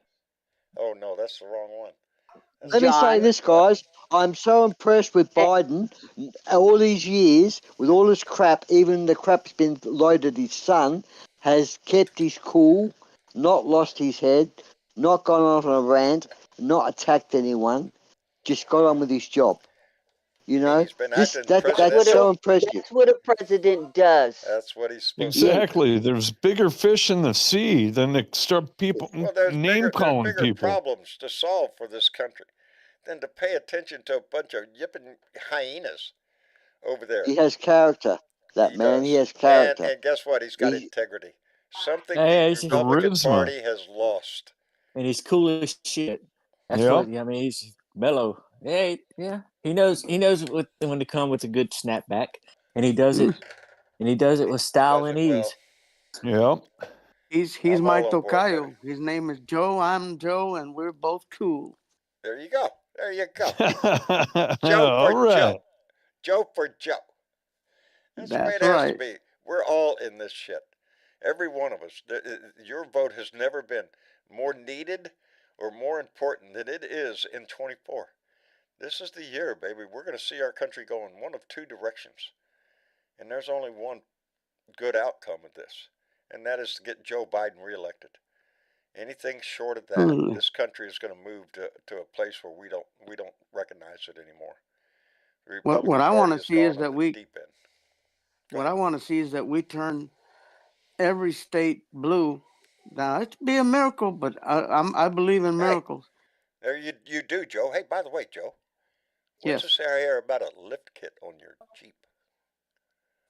Oh no, that's the wrong one. Let me say this, guys. I'm so impressed with Biden all these years, with all this crap, even the crap's been loaded at his son, has kept his cool, not lost his head, not gone off on a rant, not attacked anyone, just got on with his job. He's been that's so impressive. That's what a president does. That's what he's supposed to do. Exactly. There's bigger fish in the sea than to start people name calling there's bigger problems to solve for this country than to pay attention to a bunch of yipping hyenas over there. He has character. He has character. And guess what? He's got integrity. Something the Republican Party has lost. And he's cool as shit. That's what he's mellow. Hey, yeah. He knows when to come with a good snapback, and he does it. And he does it with style and ease. Well. Yep. He's my tocayo. His name is Joe. I'm Joe, and we're both cool. There you go. Joe for Joe. Joe for Joe. That's the way it has to be. We're all in this shit. Every one of us. Your vote has never been more needed or more important than it is in 24. This is the year, baby. We're going to see our country go in one of 2 directions. And there's only one good outcome of this, and that is to get Joe Biden reelected. Anything short of that, this country is going to move to a place where we don't recognize it anymore. What I want to see is that What I want to see is that we turn every state blue. Now it'd be a miracle, but I believe in miracles. There you do, Joe. Hey, by the way, Joe. What's this area about a lift kit on your Jeep?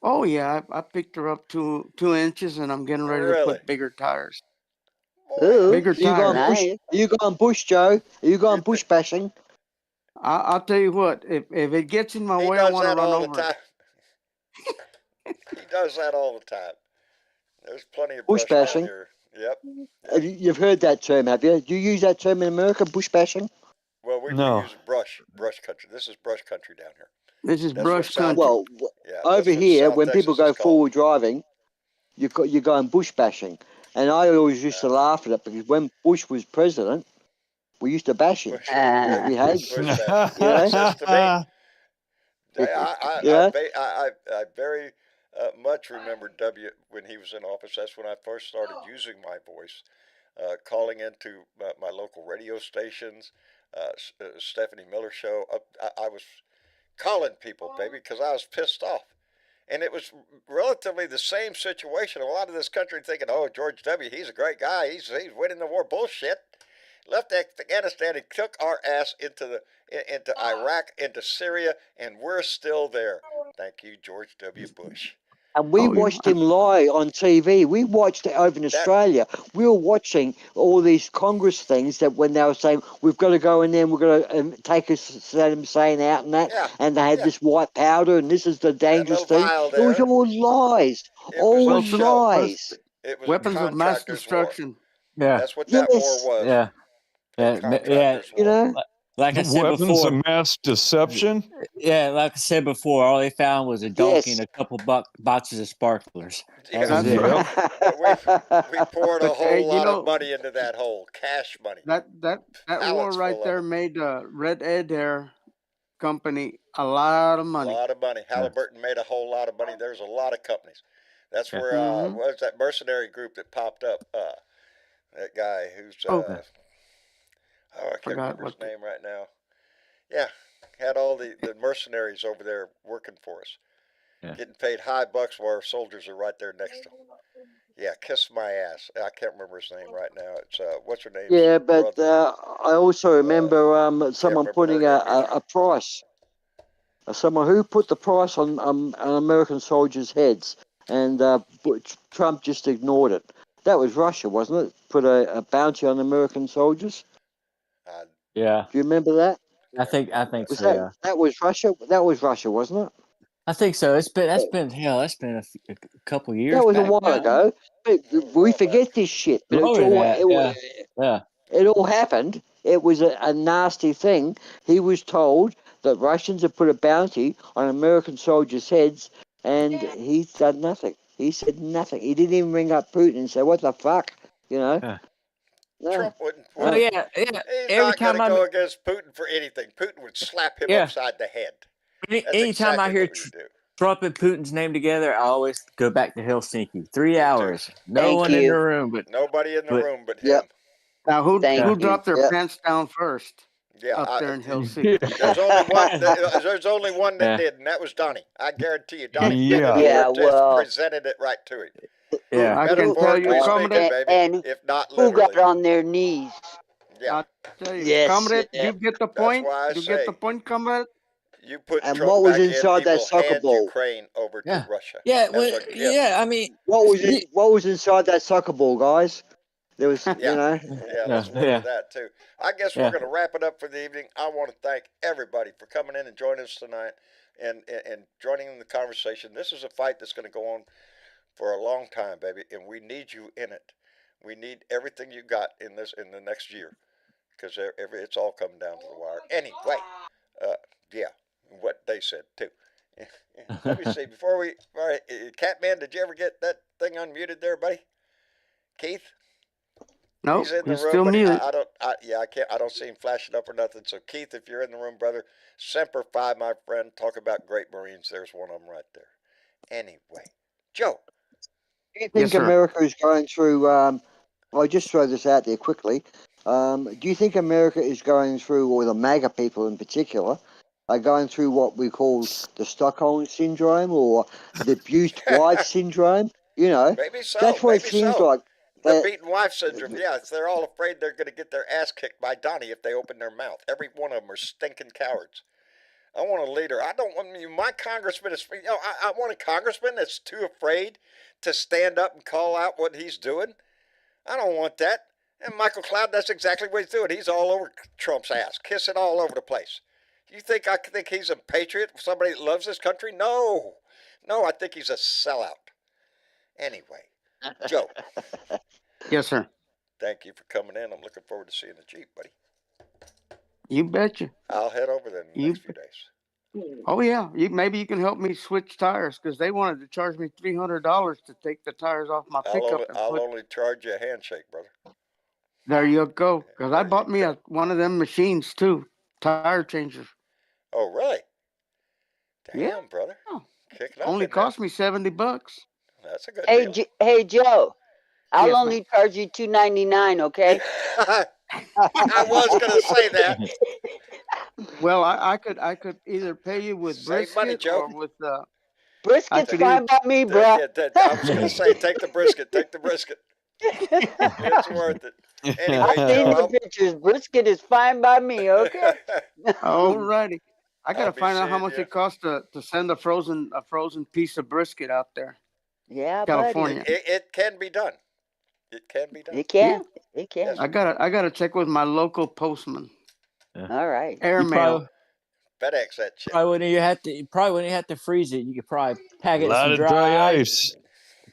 Oh yeah, I picked her up 2 inches, and I'm getting ready to put bigger tires. Ooh, Bigger tires. nice. Are you going Bush, Joe? Are you going bush bashing? I'll tell you what. If it gets in my He way, I does want to that run all the over it. time. He does that all the time. There's plenty of Bush brush down bashing. here. Yep. You've heard that term, have you? Do you use that term in America, bush bashing? Well, we No. use brush country. This is brush country down here. This is That's brush what South, country. Well, yeah, over that's what here, South when people Texas go is called. forward driving, you're going bush bashing. And I always used to laugh at it because when Bush was president, we used to bash him. We hated Bush Bush. bash. You know? Makes sense to me. You know? I very much remember W when he was in office. That's when I first started using my voice, calling into my local radio stations, Stephanie Miller show. I was calling people, baby, because I was pissed off. And it was relatively the same situation. A lot of this country thinking, oh, George W., he's a great guy. He's winning the war. Bullshit. Left Afghanistan and took our ass into Iraq, into Syria, and we're still there. Thank you, George W. Bush. And we watched him lie on TV. We watched it over in Australia. We were watching all these Congress things that when they were saying, we've got to go in there and we're going to take Saddam Hussein out and that. Yeah. And they had this white powder and this is the dangerous thing. It was all lies. All lies. It was weapons of mass destruction. War. Yeah. That's what that war was. Yeah. Yeah. You know? Like I said Weapons before, of mass deception. Yeah, like I said before, all they found was a donkey and a couple boxes of sparklers. That was it. We poured a whole lot of money into that hole, cash money. That war right there made Red Adair Company a lot of money. A lot of money. Halliburton made a whole lot of money. There's a lot of companies. That's where what was that mercenary group that popped up? That guy who's I can't remember his name right now. Yeah, had all the mercenaries over there working for us, getting paid high bucks while our soldiers are right there next to them. Yeah, kiss my ass. I can't remember his name right now. It's what's her name? Yeah, but I also remember someone putting a price. Someone who put the price on American soldiers' heads, and Trump just ignored it. That was Russia, wasn't it? Put a bounty on American soldiers. Yeah. Do you remember that? I think was so. Yeah. That was Russia. That was Russia, wasn't it? I think so. That's been a couple years. That was back a while ago. But we forget this shit. But it all happened. It was a nasty thing. He was told that Russians had put a bounty on American soldiers' heads, and he's done nothing. He said nothing. He didn't even ring up Putin and say, "What the fuck?" You know. Yeah. No. Trump wouldn't. Yeah. He's not going to go against Putin for anything. Putin would slap him upside the head. Anytime I hear Trump and Putin's name together, I always go back to Helsinki. 3 hours. No one in the room, but nobody in the room but him. Now, who dropped their pants down first? Yeah, up there in Helsinki. There's only one that did, and that was Donnie. I guarantee you, Donnie presented it right to him. Yeah, I can tell you, comrade, and if not who literally. got on their knees. Yeah. I'll tell you, comrade, you get the point. That's why get the point, comrade. You put and Trump what was back inside in, that soccer ball? Ukraine over to Russia. Yeah, I mean, what was inside that soccer ball, guys? There was, you know. Yeah, let's look at that too. I guess we're going to wrap it up for the evening. I want to thank everybody for coming in and joining us tonight and joining in the conversation. This is a fight that's going to go on for a long time, baby, and we need you in it. We need everything you got in the next year, because it's all coming down to the wire. Anyway, what they said too. Let me see before we. All right, Catman, did you ever get that thing unmuted there, buddy? Keith. No, he's in the room, still but muted. I don't see him flashing up or nothing. So Keith, if you're in the room, brother, Semper Fi, my friend. Talk about great Marines. There's one of them right there. Anyway, Joe. Do you think America is going through? I'll just throw this out there quickly. Do you think America is going through, or the MAGA people in particular, are going through what we call the Stockholm syndrome or the abused wife syndrome? You know, maybe so. That's what it seems like. The beaten wife syndrome. Yeah, they're all afraid they're going to get their ass kicked by Donnie if they open their mouth. Every one of them are stinking cowards. I want a leader. I don't want my congressman is. I want a congressman that's too afraid to stand up and call out what he's doing. I don't want that. And Michael Cloud, that's exactly what he's doing. He's all over Trump's ass, kissing all over the place. You think I think he's a patriot, somebody that loves this country? No. No, I think he's a sellout. Anyway, Joe. Yes, sir. Thank you for coming in. I'm looking forward to seeing the Jeep, buddy. You betcha. I'll head over there in the next few days. Oh yeah, maybe you can help me switch tires because they wanted to charge me $300 to take the tires off my pickup. I'll only charge you a handshake, brother. There you go. Because I bought me one of them machines too, tire changers. Oh really? Damn, yeah, brother. Kicking up only cost me $70. That's a good deal. Hey Joe, I'll yes, only charge you $2.99. Okay. I was gonna say that. Well, I could either pay you with Save money, brisket Joe. or with brisket's fine by me, bro. I was gonna say take the brisket. Take the brisket. It's worth it. Anyway, I've seen the pictures. Brisket is fine by me. Okay. Alrighty. I gotta find out how much it costs to send a frozen piece of brisket out there. Yeah, California. buddy. It can be done. It can be done. It can. Yeah. It can. Yes. I gotta check with my local postman. All right. Airmail. FedEx that shit. Probably when you have to freeze it, you could probably pack it in some of dry ice.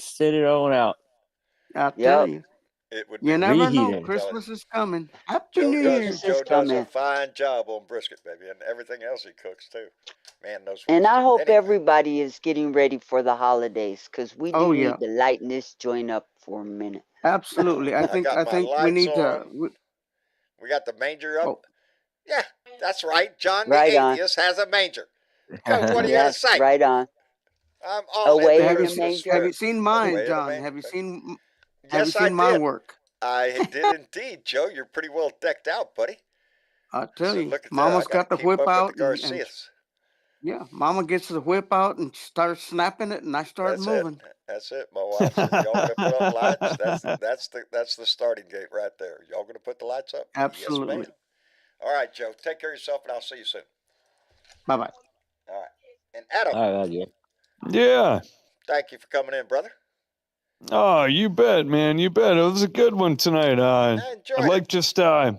Sit it on out. I tell you. It would you never know. reheated. Christmas is coming. Happy New Year. Joe does a fine job on brisket, baby, and everything else he cooks too. Man knows. And I hope everybody is getting ready for the holidays because we do need to lighten this joint up for a minute. Absolutely. I think we need to. We got the manger up. Oh. Yeah, that's right. John right the atheist has a manger. What do you got to say? Right on. I'm all away have, in you, the manger. Have you seen mine, John? Have you seen? Have Yes, you seen my work? I did indeed, Joe. You're pretty well decked out, buddy. I tell you, Mama's got the whip out. Yeah, Mama gets the whip out and starts snapping it, and I start moving. That's it. My wife said, "Y'all gonna put on lights?" That's the starting gate right there. Y'all gonna put the lights up? Absolutely. Yes, ma'am. All right, Joe. Take care of yourself, and I'll see you soon. Bye bye. All right, and Adam. All right, yeah. Yeah. Thank you for coming in, brother. Oh, you bet, man. You bet. It was a good one tonight. I like just I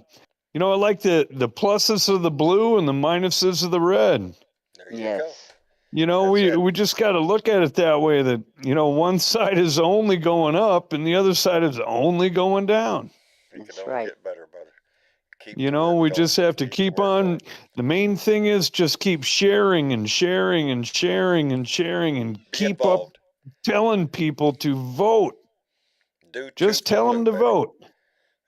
like the pluses of the blue and the minuses of the red. There you go. You know, we just got to look at it that way, that, one side is only going up and the other side is only going down. That's right. Get better, brother. We just have to keep on. The main thing is just keep sharing and sharing and sharing and sharing and keep up telling people to vote. Just tell them to vote.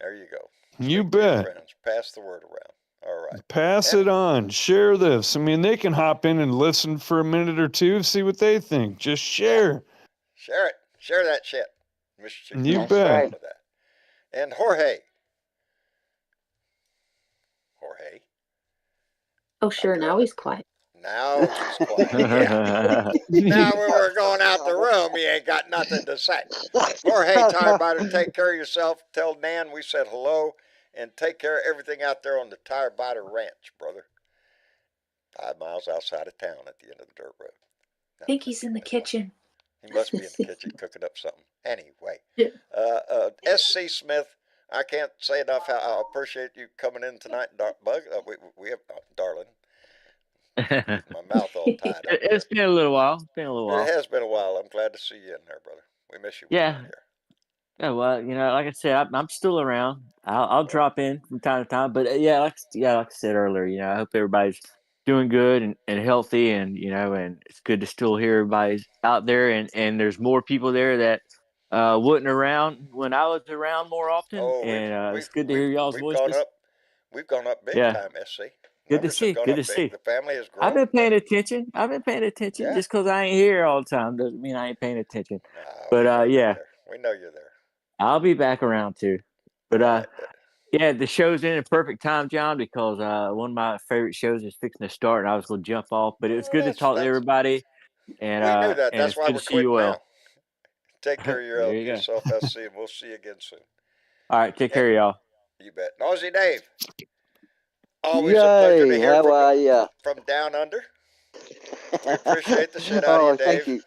There you go. You bet. Friends. Pass the word around. All right. Pass it on. Share this. I mean, they can hop in and listen for a minute or two, see what they think. Just share. Yeah. Share it. Share that shit. You bet. Right. And Jorge. Oh, sure. Now he's quiet. Now he's quiet. Yeah. Now we were going out the room. He ain't got nothing to say. Jorge, Tire Biter, take care of yourself. Tell Nan we said hello. And take care of everything out there on the Tire Biter Ranch, brother. 5 miles outside of town at the end of the dirt road. I think he's in the kitchen. He must be in the kitchen cooking up something. Anyway, S.C. Smith, I can't say enough how I appreciate you coming in tonight, Bug. We have darling. My mouth all tied up. It's been a little while. It has been a while. I'm glad to see you in there, brother. We miss you. Yeah. Yeah, well, like I said, I'm still around. I'll drop in from time to time, but like I said earlier, I hope everybody's doing good and healthy, and and it's good to still hear everybody's out there, and there's more people there that wasn't around when I was around more often, it's good to hear y'all's voices. We've gone up big time, SC. Good to see. Good to see. The family has grown. I've been paying attention. Yeah. Just because I ain't here all the time doesn't mean I ain't paying attention. No, but yeah, we know you're there. I'll be back around too. But yeah, the show's in a perfect time, John, because one of my favorite shows is fixing to start, and I was going to jump off. But it was good to talk to everybody. And we knew that. And that's why we're quitting now. Take care of yourself, SC, and we'll see you again soon. All right, take care of y'all. You bet. Nosy Dave. Always a pleasure to hear from down under. We appreciate the shit out of you, Dave.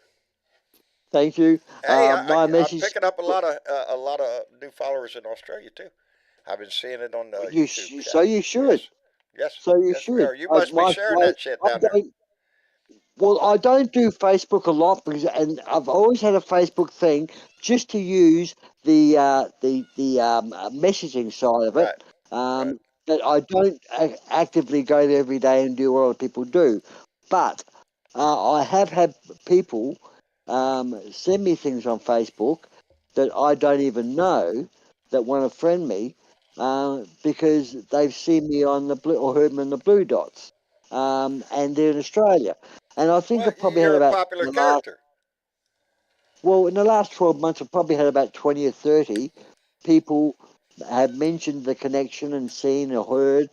Thank you. Hey, I'm picking up a lot of new followers in Australia too. I've been seeing it on the You YouTube. so you should. Yes. So you Yes, should. we are. You must be sharing that shit down there. Well, I don't do Facebook a lot because, and I've always had a Facebook thing just to use the messaging side of it. Right. But I don't actively go there every day and do what other people do. But I have had people send me things on Facebook that I don't even know that want to friend me because they've seen me on the blue or heard me on the Blue Dots, and they're in Australia. And I think I probably had you're a about popular character. In the last 12 months, I've probably had about 20 or 30 people have mentioned the connection and seen or heard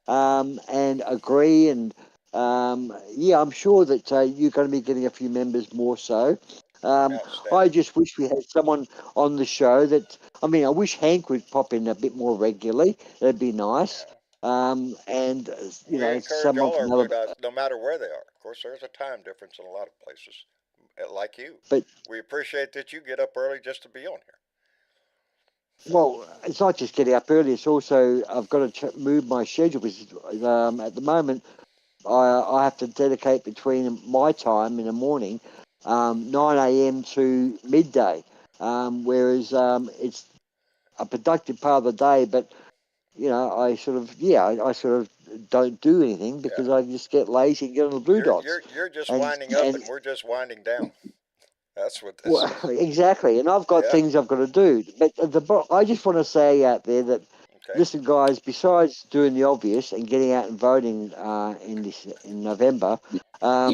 and agree. And I'm sure that you're going to be getting a few members more so. I just wish we had someone on the show that, I wish Hank would pop in a bit more regularly. That'd be nice. And, We encourage someone all our from Blue Dots, no matter where they are. Of course, there's a time difference in a lot of places, like you. But we appreciate that you get up early just to be on here. Well, it's not just getting up early. It's also I've got to move my schedule because at the moment I have to dedicate between my time in the morning, 9 a.m. to midday, whereas it's a productive part of the day. But I sort of don't do anything because I just get lazy and get on the Blue Dots. You're just winding up, and we're just winding down. That's what this is. Exactly, and I've got things I've got to do. But I just want to say out there that, listen, guys, besides doing the obvious and getting out and voting in November, there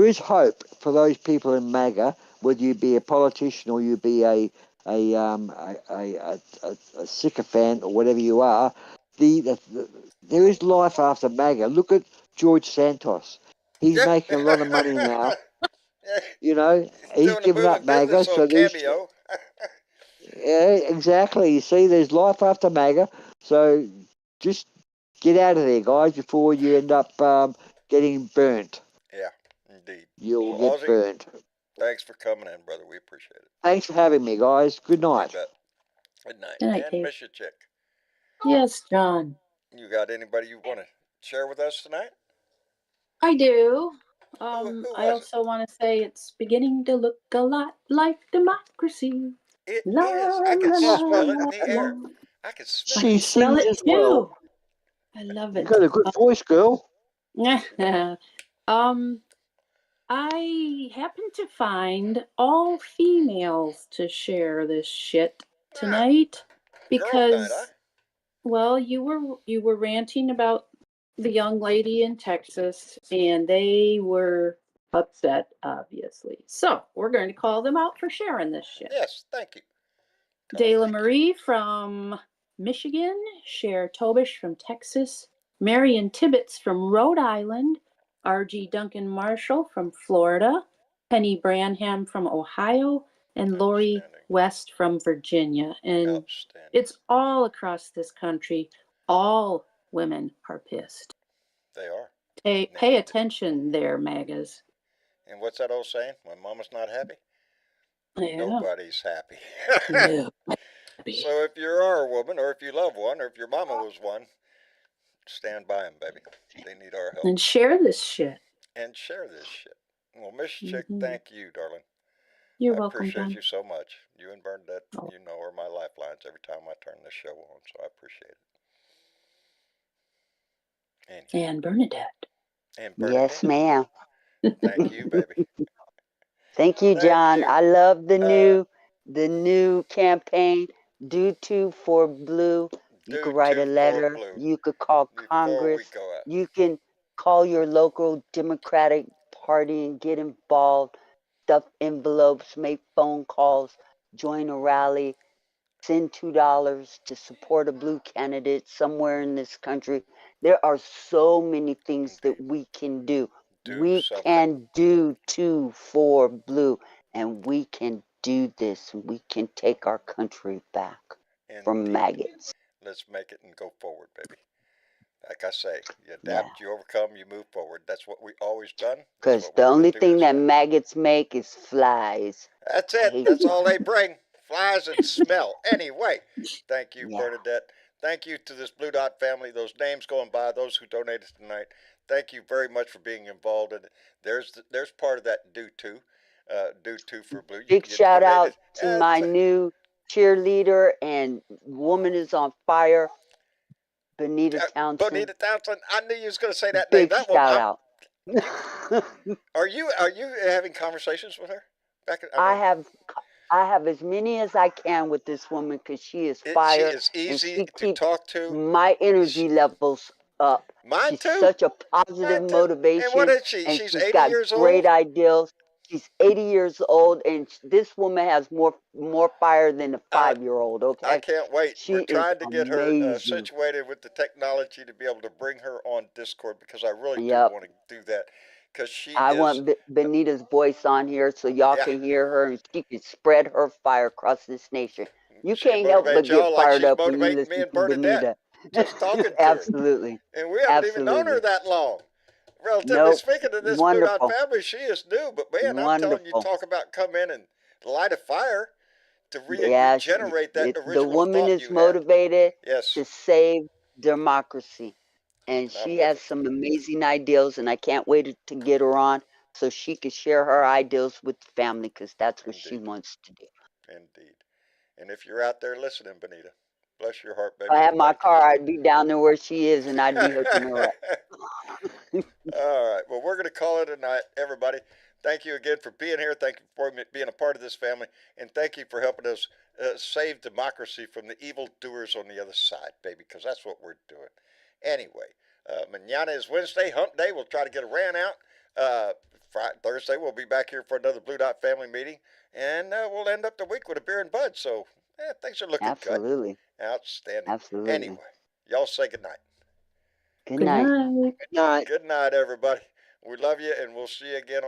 is hope for those people in MAGA, whether you be a politician or you be a sycophant or whatever you are. There is life after MAGA. Look at George Santos. He's making a lot of money now. He's given up MAGA, so there's Cameo. yeah, exactly. You see, there's life after MAGA, so just get out of there, guys, before you end up getting burnt. Yeah, indeed. You'll get burnt. Thanks for coming in, brother. We appreciate it. Thanks for having me, guys. Good night. You bet. Good night. Good night, and Dave. miss you, chick. Yes, John. You got anybody you want to share with us tonight? I do. Who I also want to say it's beginning to look a lot like democracy. It is. I can smell it in the air. I can smell it. She sings as well. I love it. You got a good voice, girl. I happened to find all females to share this shit tonight because, well, you were ranting about the young lady in Texas, and they were upset, obviously. So we're going to call them out for sharing this shit. Yes, thank you. Dela Marie from Michigan, Cher Tobish from Texas, Marion Tibbetts from Rhode Island, R.G. Duncan Marshall from Florida, Penny Branham from Ohio, and Lori West from Virginia. And it's all across this country. All women are pissed. They are. Pay attention there, MAGAs. And what's that old saying? When mama's not happy, nobody's happy. So if you are a woman, or if you love one, or if your mama was one, stand by them, baby. They need our help. And share this shit. Well, Miss Chick, thank you, darling. You're welcome, I appreciate John. you so much. You and Bernadette, are my lifelines every time I turn this show on, so I appreciate it. And Bernadette. Yes, ma'am. Thank you, baby. Thank you, John. I love the new campaign. Do 2 for Blue. You could write a letter. You could call Congress. You can call your local Democratic Party and get involved. Stuff envelopes, make phone calls, join a rally, send $2 to support a blue candidate somewhere in this country. There are so many things that we can do. We can do 2 for Blue, and we can do this. We can take our country back from maggots. Let's make it and go forward, baby. Like I say, you adapt, you overcome, you move forward. That's what we always done. Because the only thing that maggots make is flies. That's it. That's all they bring. flies and smell. Anyway, thank you, Bernadette. Thank you to this Blue Dot family. Those names going by, those who donated tonight. Thank you very much for being involved in it. There's part of that due to for Blue. Big shout out to my new cheerleader and woman is on fire, Bonita Townsend. Bonita Townsend. I knew you was going to say that Big name. That shout out. Are you having conversations with her? I have as many as I can with this woman because she is fire. She is easy and she to talk to. My energy levels up. Mine She's too. such a positive motivation. And what is she? And She's she's 80 got years great old. ideals. She's 80 years old, and this woman has more fire than a 5-year-old. Okay, I can't wait. We're trying to get her situated with the technology to be able to bring her on Discord because I really do want to do that. Because I want Benita's voice on here so y'all can hear her and she can spread her fire across this nation. You can't help but get fired up when you listen to Benita. Just talking to Absolutely. her. And we haven't even known her that long. Relatively speaking to this Blue Dot family, she is new. But man, I'm telling you, talk about come in and light a fire to regenerate that original the woman is motivated to save democracy. And she has some amazing ideals, and I can't wait to get her on so she can share her ideals with the family because that's what she wants to do. Indeed. And if you're out there listening, Bonita, bless your heart, baby. If I had my car, I'd be down there where she is, and I'd be hooking her up. All right. Well, we're going to call it a night, everybody. Thank you again for being here. Thank you for being a part of this family. And thank you for helping us save democracy from the evil doers on the other side, baby, because that's what we're doing. Anyway, mañana is Wednesday, hump day. We'll try to get a rant out. Thursday, we'll be back here for another Blue Dot family meeting. And we'll end up the week with a beer and bud. So things are looking good. Outstanding. Absolutely. Anyway, y'all say good night. Good night. Good night. Good night, everybody. We love you, and we'll see you again on